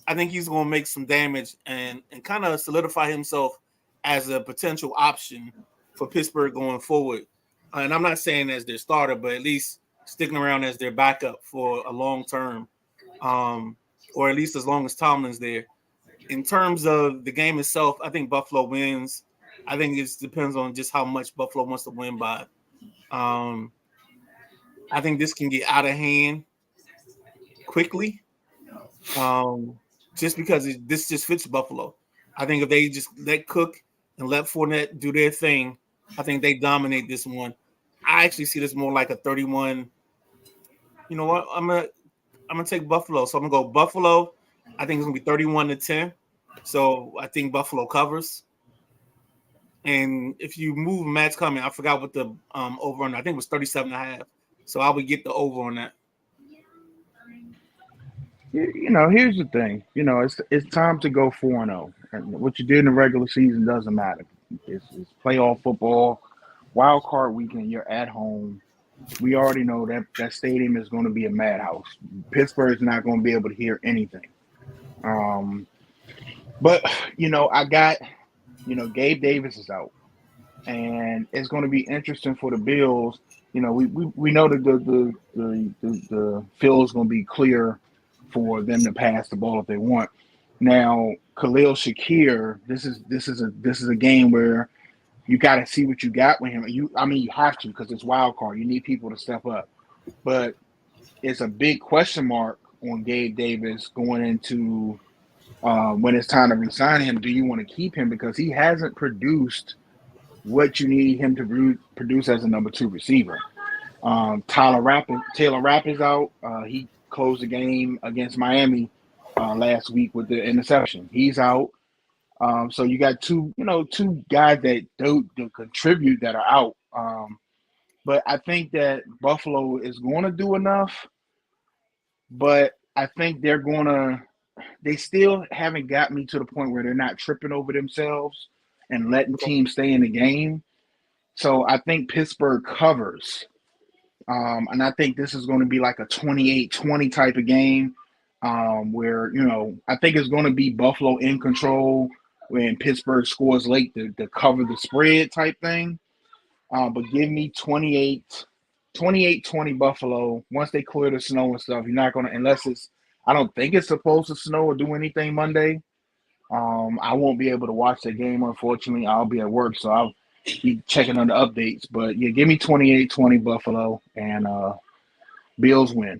I think he's gonna make some damage and kind of solidify himself as a potential option for Pittsburgh going forward. And I'm not saying as their starter, but at least sticking around as their backup for a long term, or at least as long as Tomlin's there. In terms of the game itself, I think Buffalo wins. I think it depends on just how much Buffalo wants to win by. I think this can get out of hand quickly, just because this just fits Buffalo. I think if they just let Cook and let Fournette do their thing, I think they dominate this one. I actually see this more like a 31. You know what? I'm gonna take Buffalo. So I'm gonna go Buffalo. I think it's gonna be 31-10. So I think Buffalo covers. And if you move Matt's coming, I forgot what the over on. I think it was 37.5. So I would get the over on that. Here's the thing. It's time to go 4-0. And what you did in the regular season doesn't matter. It's playoff football, wild card weekend. You're at home. We already know that that stadium is going to be a madhouse. Pittsburgh's not going to be able to hear anything. Um, but I got Gabe Davis is out, and it's going to be interesting for the Bills. We know that the field is going to be clear for them to pass the ball if they want. Now, Khalil Shakir, this is a game where you got to see what you got with him. You have to, because it's wild card. You need people to step up, but it's a big question mark on Gabe Davis going into when it's time to resign him. Do you want to keep him because he hasn't produced what you need him to produce as a number 2 receiver? Taylor Rapp is out. He closed the game against Miami last week with the interception. He's out. So you got two guys that don't contribute that are out. But I think that Buffalo is going to do enough. But I think they still haven't got me to the point where they're not tripping over themselves and letting teams stay in the game. So I think Pittsburgh covers. And I think this is going to be like a 28-20 type of game where, I think it's going to be Buffalo in control when Pittsburgh scores late to cover the spread type thing. But give me 28-20 Buffalo. Once they clear the snow and stuff, you're not going to, I don't think it's supposed to snow or do anything Monday. I won't be able to watch the game, unfortunately. I'll be at work, so I'll be checking on the updates. But, yeah, give me 28-20 Buffalo, and Bills win.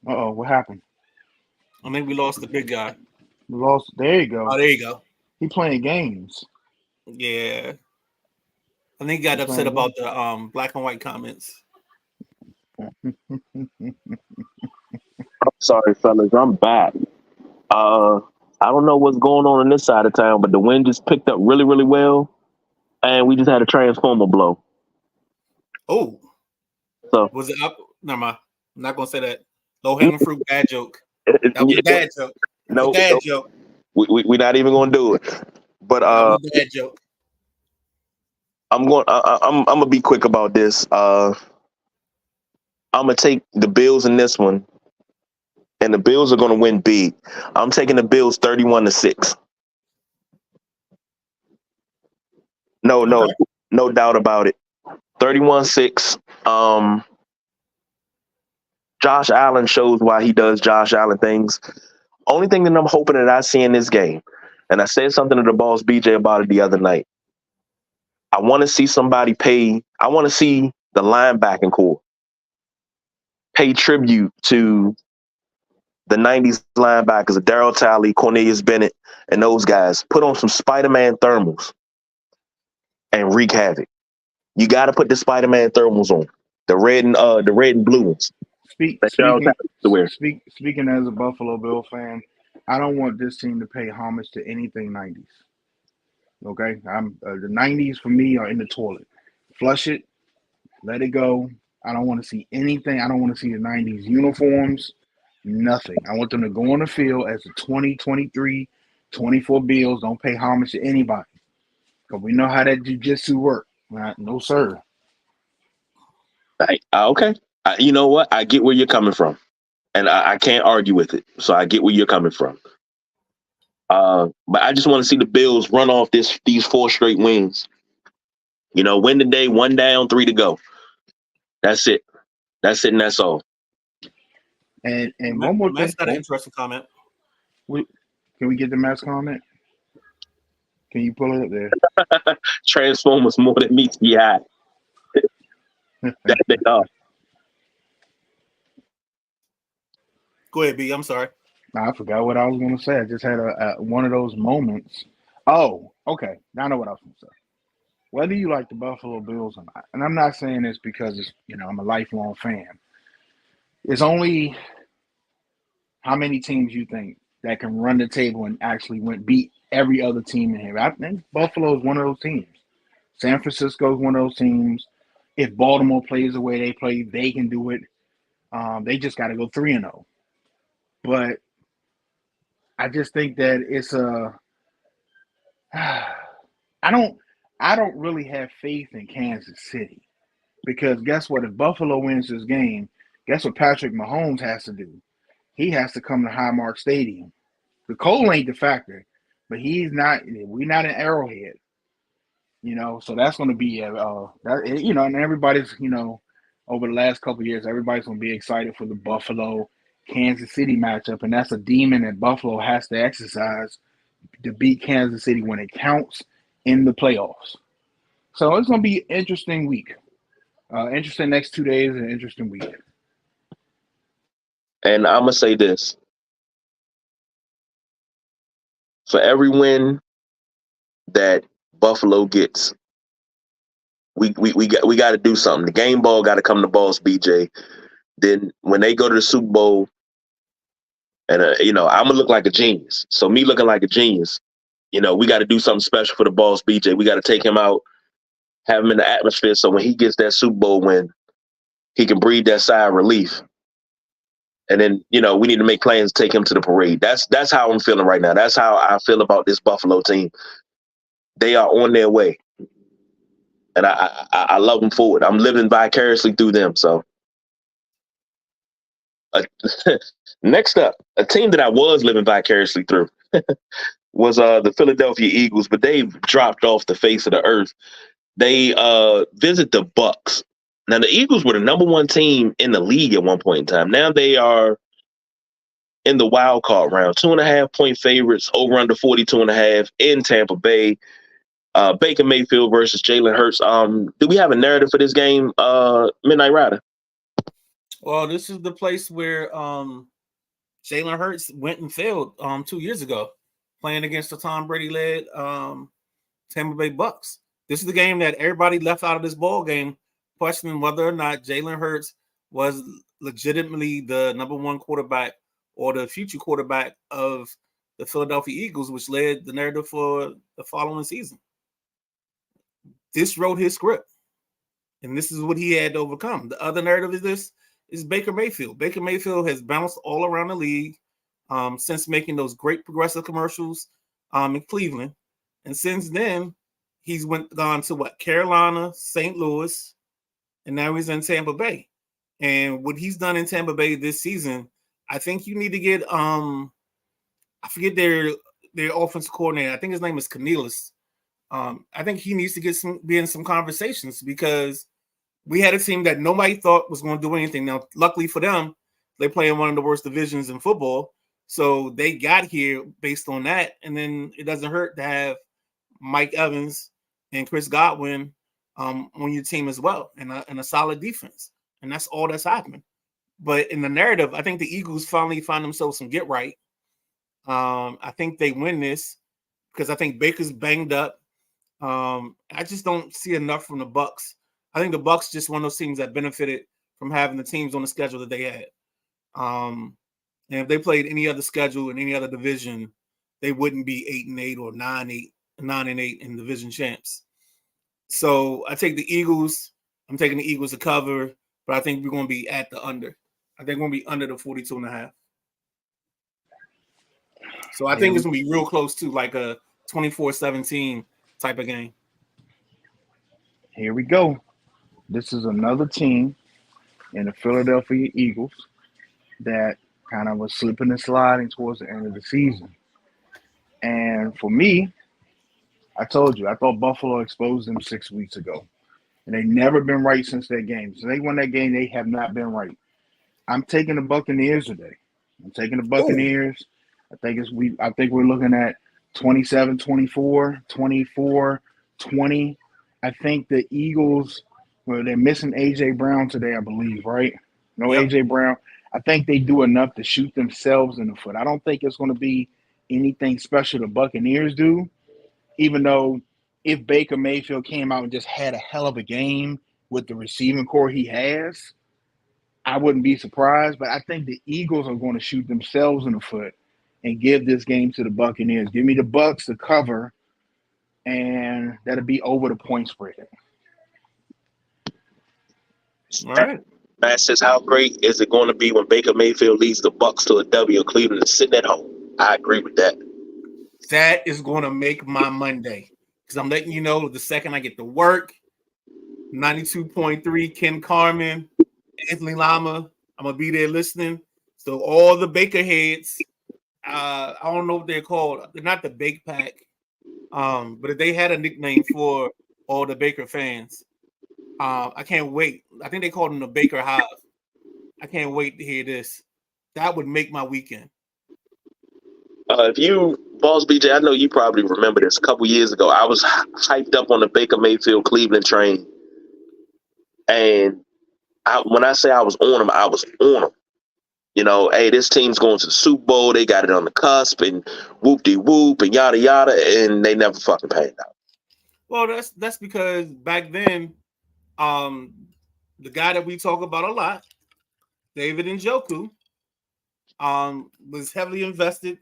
Uh-oh, what happened? I think we lost the big guy. We lost. There you go. Oh, there you go. He playing games. Yeah. I think he got upset about the black and white comments. Sorry, fellas, I'm back. I don't know what's going on this side of town, but the wind just picked up really, really well, and we just had a transformer blow. Oh, so was it up? Never mind. I'm not gonna say that. Low hanging fruit, bad joke. That was a bad joke. No, bad joke. We're not even gonna do it. But bad joke. I'm gonna be quick about this. I'm gonna take the Bills in this one, and the Bills are gonna win big. I'm taking the Bills 31-6. No doubt about it. 31-6. Josh Allen shows why he does Josh Allen things. Only thing that I'm hoping that I see in this game, and I said something to the boss BJ about it the other night. I want to see somebody I want to see the linebacking core pay tribute to the 90s linebackers of Darryl Talley, Cornelius Bennett, and those guys. Put on some Spider-Man thermals and wreak havoc. You got to put the Spider-Man thermals on, the red and blue ones. Speaking as a Buffalo Bill fan, I don't want this team to pay homage to anything 90s. Okay, the 90s for me are in the toilet. Flush it, let it go. I don't want to see anything. I don't want to see the 90s uniforms, nothing. I want them to go on the field as the 2023, 24 Bills. Don't pay homage to anybody, because we know how that jiu-jitsu work. No, sir. Right. Okay. You know what? I get where you're coming from, and I can't argue with it. So I get where you're coming from. But I just want to see the Bills run off these 4 straight wins. Win today, 1 down, 3 to go. That's it. And that's all. And one more thing. Matt's got an interesting comment. Can we get the Matt's comment? Can you pull it up there? Transformers more than meets the eye. That they are. Go ahead, B. I'm sorry. I forgot what I was going to say. I just had one of those moments. Oh, okay. Now I know what I was going to say. Whether you like the Buffalo Bills or not, and I'm not saying this because it's, I'm a lifelong fan. It's only how many teams you think that can run the table and actually beat every other team in here. I think Buffalo is one of those teams. San Francisco is one of those teams. If Baltimore plays the way they play, they can do it. They just got to go 3-0. But I just think that it's I don't really have faith in Kansas City, Because guess what? If Buffalo wins this game, guess what Patrick Mahomes has to do? He has to come to Highmark Stadium. The cold ain't the factor, but he's not. We're not in Arrowhead, So that's going to be and everybody's over the last couple of years, everybody's going to be excited for the Buffalo Kansas City matchup, and that's a demon that Buffalo has to exercise to beat Kansas City when it counts in the playoffs. So it's going to be an interesting week. Interesting next 2 days, and an interesting week. And I'm gonna say this: for every win that Buffalo gets, we got to do something. The game ball got to come to Boss BJ. Then when they go to the Super Bowl, and I'm gonna look like a genius. So me looking like a genius, we got to do something special for the Boss BJ. We got to take him out, have him in the atmosphere, so when he gets that Super Bowl win, he can breathe that sigh of relief. And then, we need to make plans to take him to the parade. That's how I'm feeling right now. That's how I feel about this Buffalo team. They are on their way. And I love them for it. I'm living vicariously through them. So next up, a team that I was living vicariously through was the Philadelphia Eagles, but they've dropped off the face of the earth. They visit the Bucks. Now, the Eagles were the number one team in the league at one point in time. Now they are in the wild card round, 2.5-point favorites, over under 42.5 in Tampa Bay. Baker Mayfield versus Jalen Hurts. Do we have a narrative for this game, Midnight Rider? Well, this is the place where Jalen Hurts went and failed 2 years ago, playing against the Tom Brady-led Tampa Bay Bucks. This is the game that everybody left out of this ball game, questioning whether or not Jalen Hurts was legitimately the number one quarterback or the future quarterback of the Philadelphia Eagles, which led the narrative for the following season. This wrote his script, and this is what he had to overcome. The other narrative is Baker Mayfield. Baker Mayfield has bounced all around the league since making those great progressive commercials in Cleveland, and since then he's gone to Carolina, St. Louis, and now he's in Tampa Bay. And what he's done in Tampa Bay this season, I think you need to get I forget their offensive coordinator. I think his name is Cornelius. I think he needs to be in some conversations, because we had a team that nobody thought was going to do anything. Now, luckily for them, they play in one of the worst divisions in football, so they got here based on that. And then it doesn't hurt to have Mike Evans and Chris Godwin on your team as well, and a solid defense. And that's all that's happening. But in the narrative, I think the Eagles finally find themselves some get right. I think they win this because I think Baker's banged up. I just don't see enough from the Bucks. I think the Bucks just one of those teams that benefited from having the teams on the schedule that they had. And if they played any other schedule in any other division, they wouldn't be 8-8 or 9-8 in division champs. So I take the Eagles. I'm taking the Eagles to cover, but I think we're going to be at the under. I think we're going to be under the 42.5. So I think it's going to be real close to like a 24-17 type of game. Here we go. This is another team in the Philadelphia Eagles that kind of was slipping and sliding towards the end of the season. And for me, I told you, I thought Buffalo exposed them 6 weeks ago. And they've never been right since that game. So they won that game, they have not been right. I'm taking the Buccaneers today. I'm taking the Buccaneers. I think we're looking at 27-24, 24-20. I think the Eagles, well, they're missing A.J. Brown today, I believe, right? No Yep. A.J. Brown. I think they do enough to shoot themselves in the foot. I don't think it's going to be anything special the Buccaneers do, even though if Baker Mayfield came out and just had a hell of a game with the receiving core he has, I wouldn't be surprised. But I think the Eagles are going to shoot themselves in the foot and give this game to the Buccaneers. Give me the Bucs to cover, and that'll be over the point spread. All right. Matt says, how great is it going to be when Baker Mayfield leads the Bucs to a W? Cleveland is sitting at home. I agree with that. That is going to make my Monday, because I'm letting you know the second I get to work, 92.3, Ken Carmen, Anthony Lama. I'm gonna be there listening. So all the Baker heads, I don't know what they're called. They're not the Bake Pack, but they had a nickname for all the Baker fans. I can't wait. I think they called them the Baker Hive. I can't wait to hear this. That would make my weekend. If you, Boss BJ, I know you probably remember this. A couple years ago, I was hyped up on the Baker Mayfield Cleveland train, and when I say I was on them, I was on them. You know, hey, this team's going to the Super Bowl. They got it on the cusp, and whoop-de-whoop, and yada yada, and they never fucking panned out. Well, that's because back then, the guy that we talk about a lot, David Njoku, was heavily invested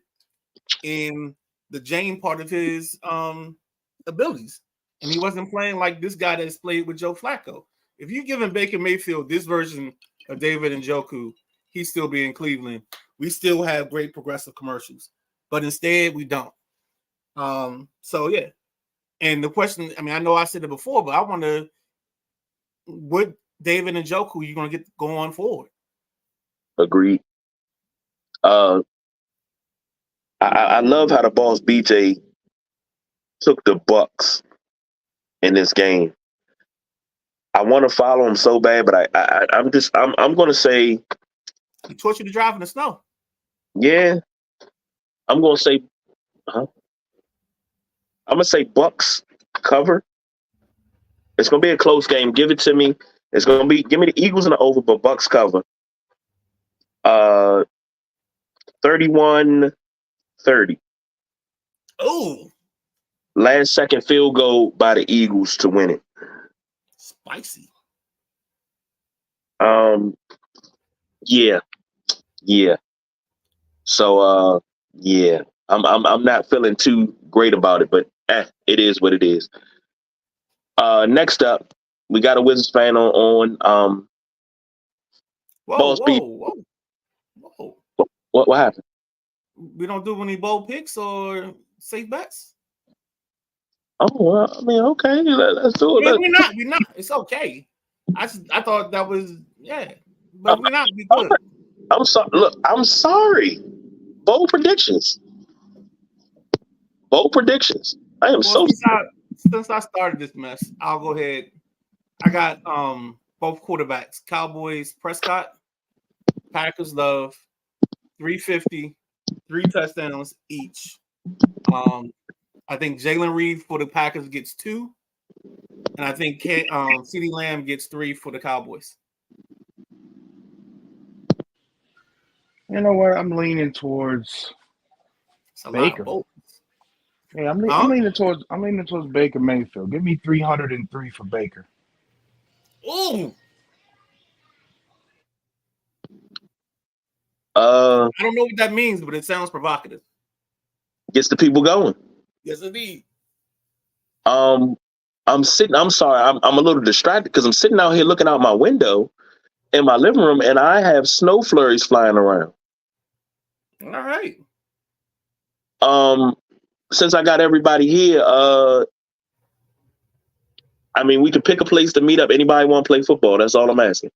in the Jane part of his abilities, and he wasn't playing like this guy that's played with Joe Flacco. If you're giving Baker Mayfield this version of David Njoku, he'd still be in Cleveland. We still have great progressive commercials, but instead we don't. So yeah. And the question, I mean, I know I said it before, but I wonder what David Njoku you're going to get going forward. Agreed. I love how the Boss BJ took the Bucks in this game. I want to follow him so bad, but I'm going to say he taught you to drive in the snow. Yeah, I'm going to say, I'm going to say Bucks cover. It's going to be a close game. Give it to me. It's going to be, give me the Eagles in the over, but Bucks cover. 31-30. Oh. Last second field goal by the Eagles to win it. Spicy. Yeah. So yeah. I'm not feeling too great about it, but it is what it is. Next up, we got a Wizards fan on Boss B. Whoa. What happened? We don't do any bold picks or safe bets. Oh well, I mean, okay, let's do it. Yeah, we're not. It's okay. I thought that was but we're not. Be good. I'm sorry. Look, I'm sorry. Bold predictions. I am so. Since I started this mess, I'll go ahead. I got both quarterbacks. Cowboys, Prescott, Packers, Love, 350, 3 touchdowns each. I think Jalen Reed for the Packers gets 2, and I think CeeDee Lamb gets 3 for the Cowboys. You know what? I'm leaning towards Baker. Yeah, I'm leaning towards Baker Mayfield. Give me 303 for Baker. Ooh. I don't know what that means, but it sounds provocative. Gets the people going. Yes, indeed. I'm sorry. I'm a little distracted because I'm sitting out here looking out my window in my living room, and I have snow flurries flying around. All right. Since I got everybody here, I mean, we could pick a place to meet up. Anybody want to play football? That's all I'm asking.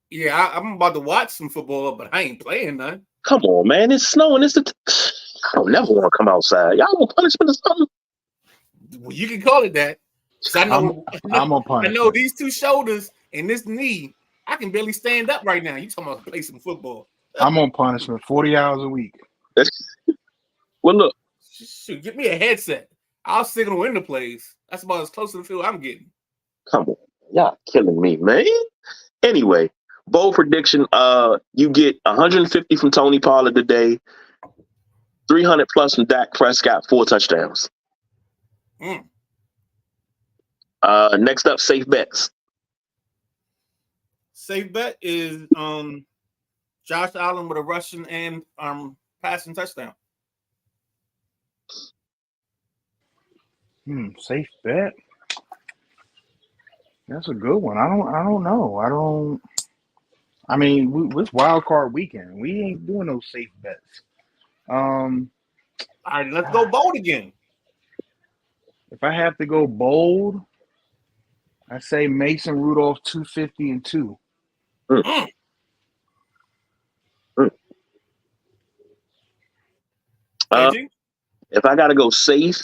Yeah, I'm about to watch some football, but I ain't playing none. Come on, man. It's snowing. I don't never want to come outside. Y'all want punishment or something? Well, you can call it that. I know these 2 shoulders and this knee, I can barely stand up right now. You talking about play some football. I'm on punishment 40 hours a week. Well, look. Shoot, get me a headset. I'll signal in the plays. That's about as close to the field I'm getting. Come on. Y'all killing me, man. Anyway, bold prediction. You get 150 from Tony Pollard today. 300 plus from Dak Prescott, 4 touchdowns. Next up, safe bets. Safe bet is Josh Allen with a rushing and passing touchdown. Safe bet. That's a good one. I don't know. I mean, it's wild card weekend. We ain't doing no safe bets. All right, let's go bold again. If I have to go bold, I say Mason Rudolph 250-2. Mm. Mm. KG? If I gotta go safe,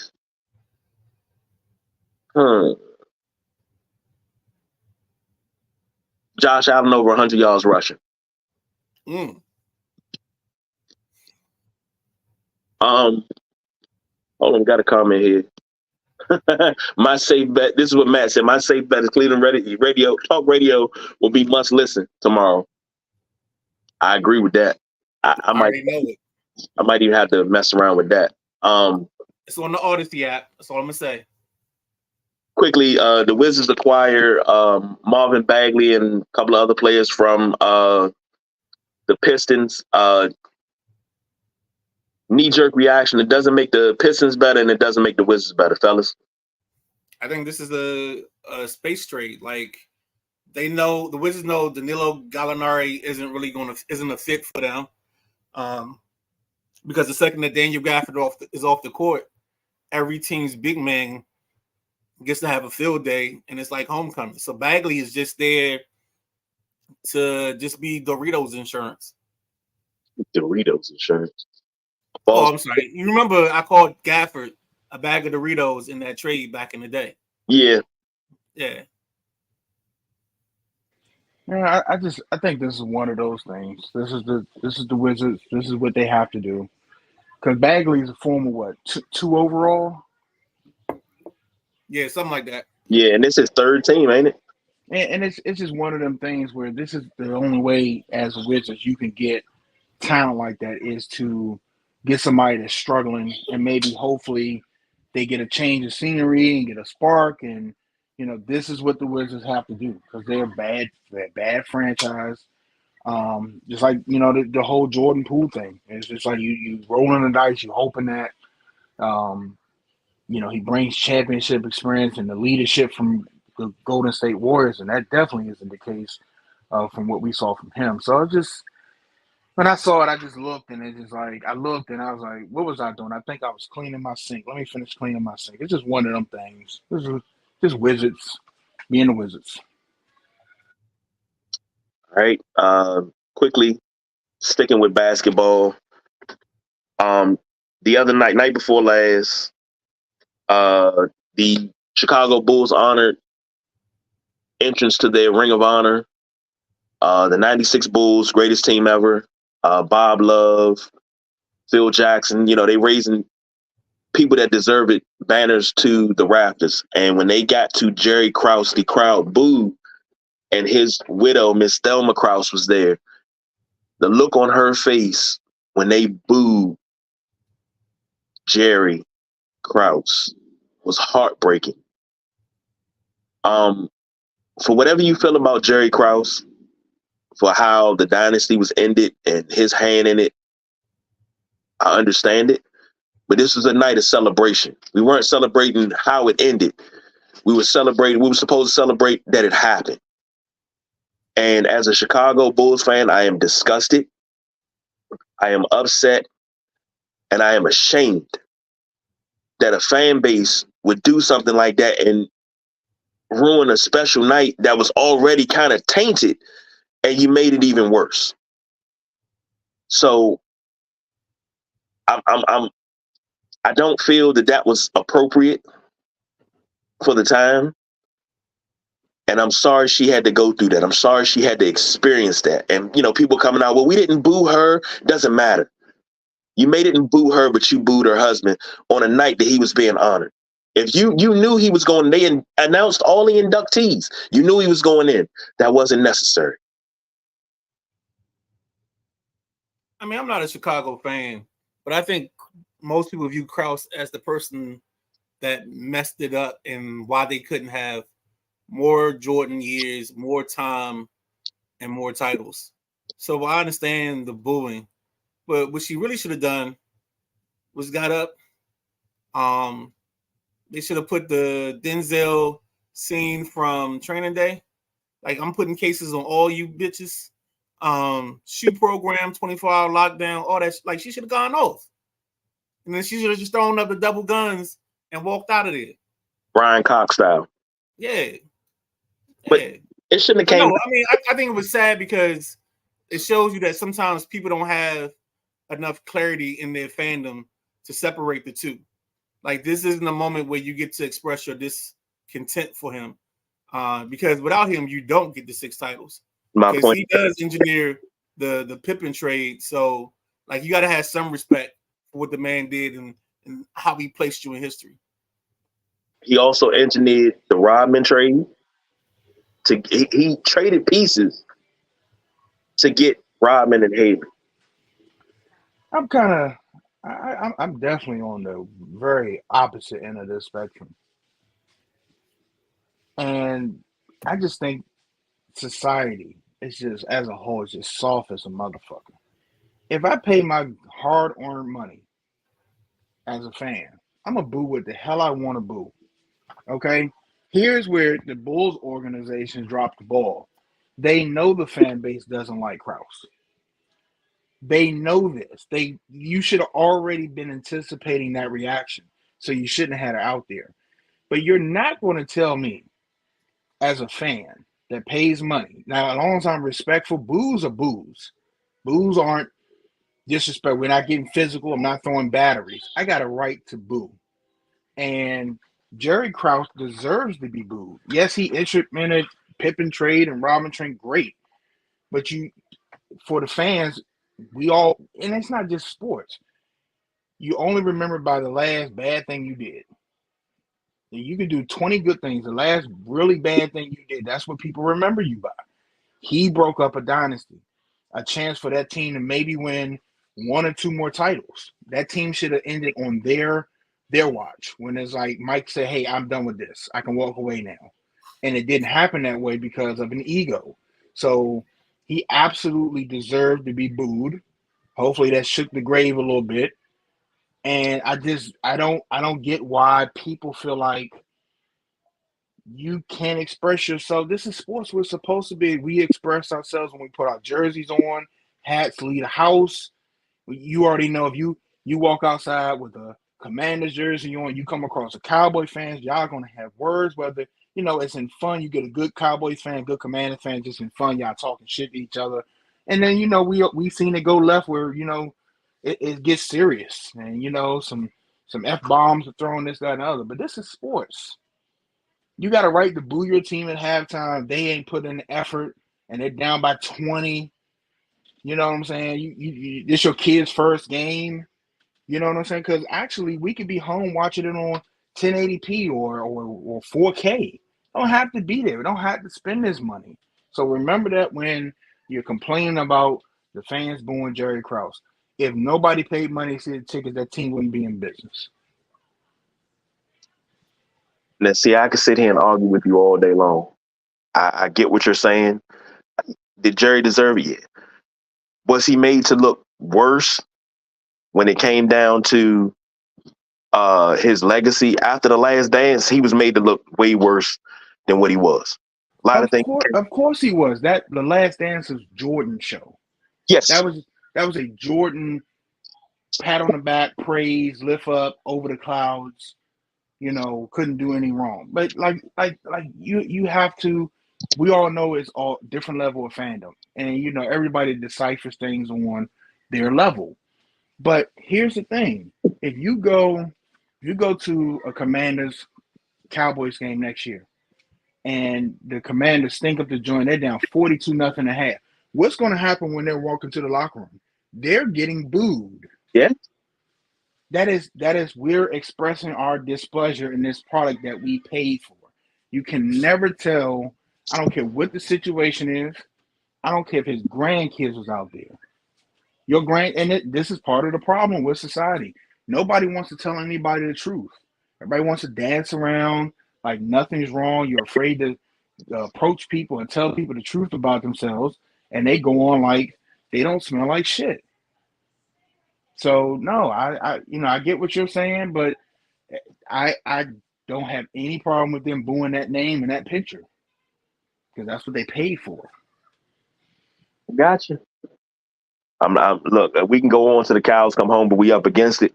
Josh Allen over 100 yards rushing. Mm. Hold on, got a comment here. My safe bet. This is what Matt said. My safe bet is Cleveland radio. Talk radio will be must listen tomorrow. I agree with that. I I might. already know it. I might even have to mess around with that. It's on the Odyssey app. That's all I'm gonna say. Quickly, the Wizards acquire Marvin Bagley and a couple of other players from the Pistons. Knee-jerk reaction. It doesn't make the Pistons better, and it doesn't make the Wizards better, fellas. I think this is a space trade. Like they know the Wizards know Danilo Gallinari isn't a fit for them. Because the second that Daniel Gafford is off the court, every team's big man gets to have a field day, and it's like homecoming. So Bagley is just there to just be Doritos insurance. Doritos insurance. Oh, I'm sorry. You remember I called Gafford a bag of Doritos in that trade back in the day. Yeah. Yeah. Yeah, I think this is one of those things. This is the Wizards. This is what they have to do. Because Bagley is a former what two overall. Yeah, something like that. Yeah, and this is third team, ain't it? And it's just one of them things where this is the only way as a Wizards you can get talent like that is to get somebody that's struggling and maybe hopefully they get a change of scenery and get a spark. And this is what the Wizards have to do because they're a bad franchise. Just like the whole Jordan Poole thing. It's just like you rolling the dice, you hoping that he brings championship experience and the leadership from the Golden State Warriors, and that definitely isn't the case from what we saw from him. So when I saw it, I just looked and I looked and I was like, what was I doing? I think I was cleaning my sink. Let me finish cleaning my sink. It's just one of them things. This is just Wizards being the Wizards. All right. Quickly, sticking with basketball. The other night before last, the Chicago Bulls honored entrance to their Ring of Honor. The 96 Bulls, greatest team ever. Bob Love, Phil Jackson, they raising people that deserve it, banners to the rafters. And when they got to Jerry Krause, the crowd booed, and his widow, Miss Thelma Krause, was there. The look on her face when they booed Jerry Krause was heartbreaking. For whatever you feel about Jerry Krause, for how the dynasty was ended and his hand in it, I understand it. But this was a night of celebration. We weren't celebrating how it ended. We were supposed to celebrate that it happened. And as a Chicago Bulls fan, I am disgusted. I am upset. And I am ashamed that a fan base would do something like that and ruin a special night that was already kind of tainted, and you made it even worse. So I don't feel that was appropriate for the time. And I'm sorry she had to go through that. I'm sorry she had to experience that. And, people coming out, well, we didn't boo her. Doesn't matter. You may didn't boo her, but you booed her husband on a night that he was being honored. If you knew he was going, they announced all the inductees. You knew he was going in. That wasn't necessary. I mean, I'm not a Chicago fan, but I think most people view Krause as the person that messed it up and why they couldn't have more Jordan years, more time, and more titles. So I understand the booing, but what she really should have done was got up. They should have put the Denzel scene from Training Day. Like, I'm putting cases on all you bitches. Shoe program, 24-hour lockdown, all that. Like, she should have gone off. And then she should have just thrown up the double guns and walked out of there. Brian Cox style. Yeah. But Yeah. it shouldn't have But came. no, I mean, I think it was sad because it shows you that sometimes people don't have enough clarity in their fandom to separate the two. Like, this isn't a moment where you get to express your discontent for him. Because without him, you don't get the 6 titles. My Because point. he does engineer the Pippen trade. So, like, you got to have some respect for what the man did and how he placed you in history. He also engineered the Rodman trade. He traded pieces to get Rodman and Hayward. I'm definitely on the very opposite end of this spectrum, and I just think society is just as a whole is just soft as a motherfucker. If I pay my hard-earned money as a fan, I'm gonna boo what the hell I want to boo. Okay, here's where the Bulls organization dropped the ball. They know the fan base doesn't like Krause. They know this. You should have already been anticipating that reaction, so you shouldn't have had it out there. But you're not going to tell me, as a fan that pays money. Now, as long as I'm respectful, boos are boos. Boos aren't disrespect. We're not getting physical. I'm not throwing batteries. I got a right to boo. And Jerry Krause deserves to be booed. Yes, he instrumented Pippen trade and Robin trade. Great. But for the fans, and it's not just sports. You only remember by the last bad thing you did. You can do 20 good things. The last really bad thing you did, that's what people remember you by. He broke up a dynasty, a chance for that team to maybe win 1 or 2 more titles. That team should have ended on their watch when it's like Mike said, hey, I'm done with this. I can walk away now. And it didn't happen that way because of an ego. So he absolutely deserved to be booed. Hopefully that shook the grave a little bit. And I don't get why people feel like you can't express yourself. This is sports. We're supposed to be. We express ourselves when we put our jerseys on, hats, leave the house. You already know if you walk outside with a Commanders jersey on, you come across a Cowboy fans, y'all gonna have words. Whether it's in fun, you get a good Cowboys fan, good Commander fan, just in fun, y'all talking shit to each other. And then we seen it go left where it gets serious, and some F bombs are thrown, this, that, and the other. But this is sports. You got a right to boo your team at halftime. They ain't put in the effort, and they're down by 20. You know what I'm saying? This your kid's first game. You know what I'm saying? Because actually, we could be home watching it on 1080p or 4K. Don't have to be there. We don't have to spend this money. So remember that when you're complaining about the fans booing Jerry Krause. If nobody paid money to see the tickets, that team wouldn't be in business. Now, see, I could sit here and argue with you all day long. I get what you're saying. Did Jerry deserve it? Yeah. Was he made to look worse when it came down to his legacy after The Last Dance? He was made to look way worse than what he was. A lot of things. Of course he was. The Last Dance was Jordan's show. Yes. That was a Jordan pat on the back, praise, lift up over the clouds. Couldn't do any wrong. But like you have to. We all know it's all different level of fandom, and everybody deciphers things on their level. But here's the thing: if you go to a Commanders Cowboys game next year, and the Commanders stink up the joint, they're down 42-0 at half. What's going to happen when they're walking to the locker room? They're getting booed. Yeah. That is we're expressing our displeasure in this product that we paid for. You can never tell. I don't care what the situation is. I don't care if his grandkids was out there. This is part of the problem with society. Nobody wants to tell anybody the truth. Everybody wants to dance around like nothing's wrong. You're afraid to approach people and tell people the truth about themselves, and they go on like they don't smell like shit. So no, I get what you're saying, but I don't have any problem with them booing that name and that picture because that's what they paid for. Gotcha. Look, we can go on to the cows come home, but we up against it.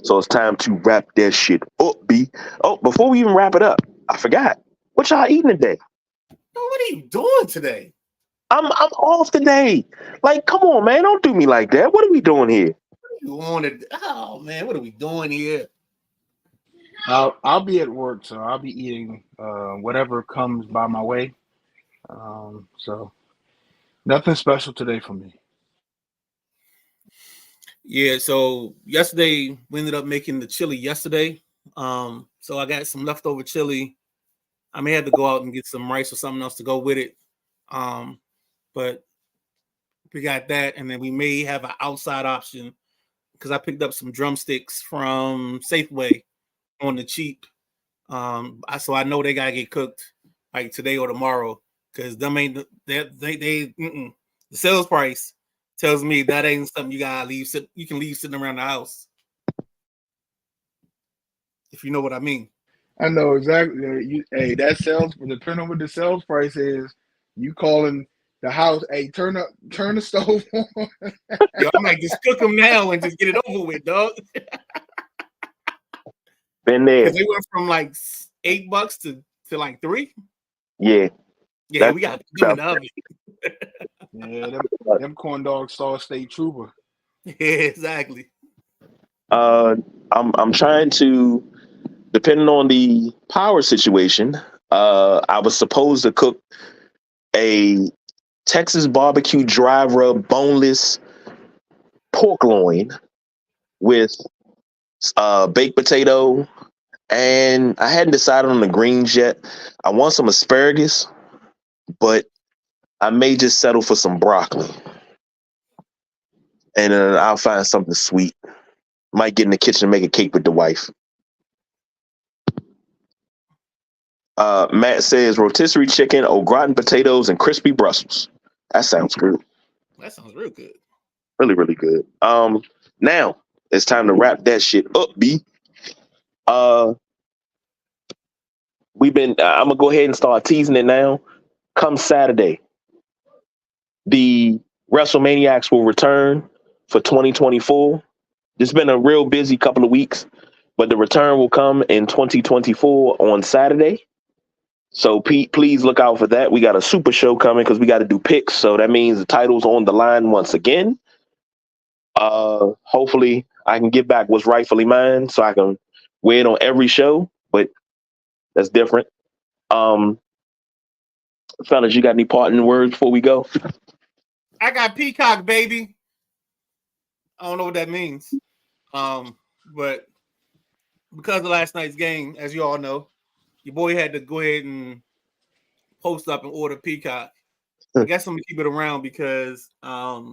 So it's time to wrap that shit up, B. Oh, before we even wrap it up, I forgot. What y'all eating today? What are you doing today? I'm off today. Like, come on, man. Don't do me like that. What are we doing here? You wanted? Oh man, what are we doing here? I'll be at work, so I'll be eating whatever comes by my way. So nothing special today for me. Yeah, so yesterday we ended up making the chili yesterday. So I got some leftover chili. I may have to go out and get some rice or something else to go with it. But we got that, and then we may have an outside option because I picked up some drumsticks from Safeway on the cheap. So I know they gotta get cooked like today or tomorrow because them ain't the sales price tells me that ain't something you gotta leave. You can leave sitting around the house, if you know what I mean. I know exactly. Hey, that sales, depending on what the sales price is, you calling the house. Hey, turn the stove on. Yo, I might just cook them now and just get it over with, dog. Been there. Because they went from like $8 to like $3. Yeah. Yeah, we got them in the oven. Yeah, them corn dogs saw State Trooper. Yeah, exactly. I'm trying to, depending on the power situation, I was supposed to cook a Texas barbecue dry rub boneless pork loin with baked potato, and I hadn't decided on the greens yet. I want some asparagus, but I may just settle for some broccoli, and I'll find something sweet. Might get in the kitchen and make a cake with the wife. Matt says rotisserie chicken, au gratin potatoes, and crispy Brussels. That sounds good. That sounds real good. Really, really good. Now it's time to wrap that shit up, B. I'm gonna go ahead and start teasing it now. Come Saturday, the WrestleManiacs will return for 2024. It's been a real busy couple of weeks, but the return will come in 2024 on Saturday. So Pete, please look out for that. We got a super show coming because we got to do picks. So that means the title's on the line once again. Hopefully I can get back what's rightfully mine so I can wear it on every show, but that's different. Fellas, you got any parting words before we go? I got Peacock, baby. I don't know what that means. But because of last night's game, as you all know, your boy had to go ahead and post up and order Peacock. I guess I'm gonna keep it around because I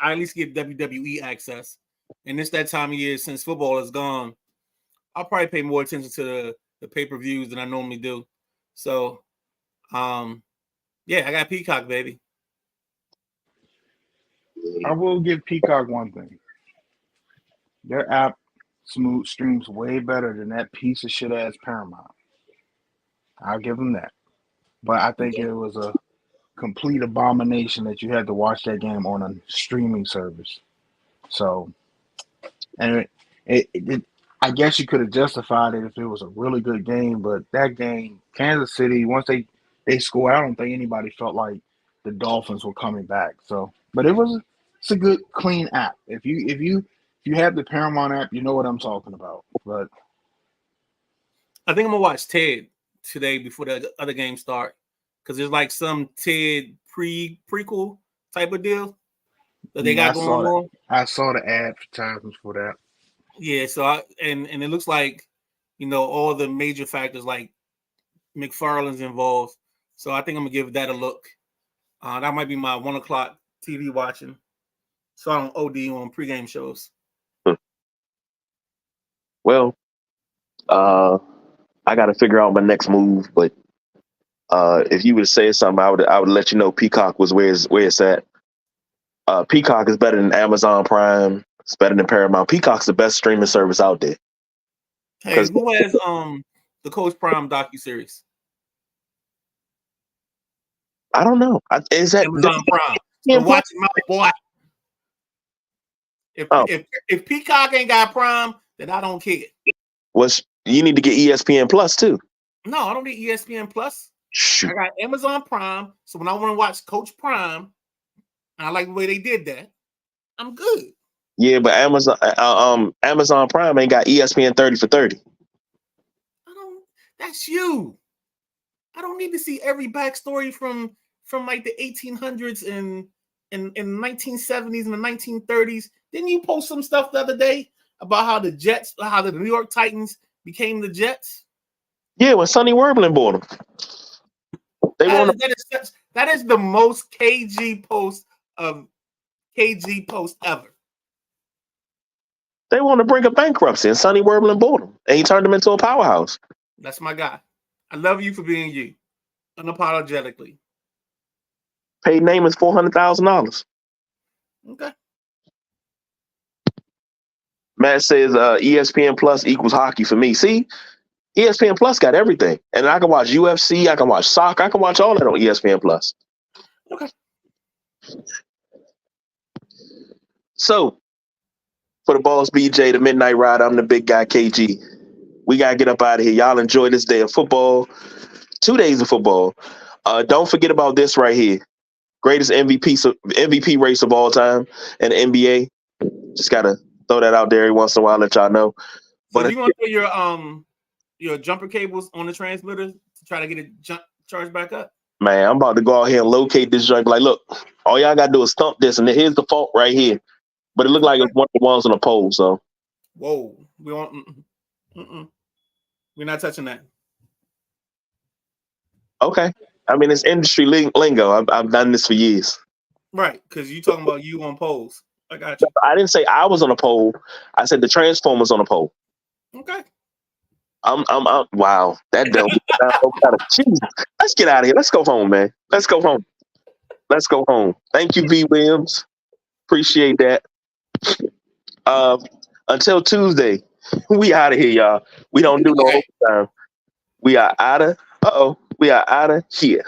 at least get WWE access. And it's that time of year since football is gone. I'll probably pay more attention to the pay-per-views than I normally do. So yeah, I got Peacock, baby. I will give Peacock one thing. Their app streams way better than that piece of shit ass Paramount. I'll give them that. But I think it was a complete abomination that you had to watch that game on a streaming service. So, and I guess you could have justified it if it was a really good game, but that game, Kansas City, once they scored, I don't think anybody felt like the Dolphins were coming back. So, but it's a good clean app. If you have the Paramount app, you know what I'm talking about. But I think I'm gonna watch Ted today before the other games start because there's like some Ted prequel type of deal that they got going on. I saw the advertisements for that. Yeah, so and it looks like all the major factors like McFarlane's involved. So I think I'm gonna give that a look. That might be my 1:00 TV watching, so I don't OD on pregame shows. Well, I got to figure out my next move, but if you would say something, I would let you know Peacock was where it's at. Peacock is better than Amazon Prime. It's better than Paramount. Peacock's the best streaming service out there. Hey, who has the Coach Prime docuseries? I don't know. Is that Amazon Prime? So watch it, my boy. Oh. If Peacock ain't got Prime, then I don't care. You need to get ESPN Plus too. No, I don't need ESPN Plus. Shoot. I got Amazon Prime, so when I want to watch Coach Prime, and I like the way they did that, I'm good. Yeah, but Amazon Prime ain't got ESPN 30 for 30. That's you. I don't need to see every backstory from like the 1800s and 1970s and the 1930s. Didn't you post some stuff the other day about how the New York Titans became the Jets? Yeah, when Sonny Werblin bought them. That is the most KG post ever. They want to bring a bankruptcy, and Sonny Werblin bought them, and he turned them into a powerhouse. That's my guy. I love you for being you, unapologetically. Paid Namath $400,000. Okay. Matt says ESPN Plus equals hockey for me. See, ESPN Plus got everything, and I can watch UFC, I can watch soccer, I can watch all that on ESPN Plus. Okay. So, for the Boss BJ, the Midnight Ride, I'm the big guy KG. We gotta get up out of here. Y'all enjoy this day of football. 2 days of football. Don't forget about this right here. Greatest MVP race of all time in the NBA. Just gotta throw that out there every once in a while, let y'all know. So but you want to put your jumper cables on the transmitter to try to get it charged back up? Man, I'm about to go out here and locate this joint. Like, look, all y'all gotta do is stump this, and here's the fault right here. But it looked like it's one of the ones on the pole. So, whoa, we want. We're not touching that. Okay. I mean, it's industry lingo. I've done this for years. Right, because you talking about you on poles. I got you. I didn't say I was on a pole. I said the transformer's on a pole. Okay. I'm wow. That don't Jesus. Let's get out of here. Let's go home, man. Let's go home. Thank you, V. Williams. Appreciate that. Until Tuesday, we out of here, y'all. We don't do no overtime. We are out of here.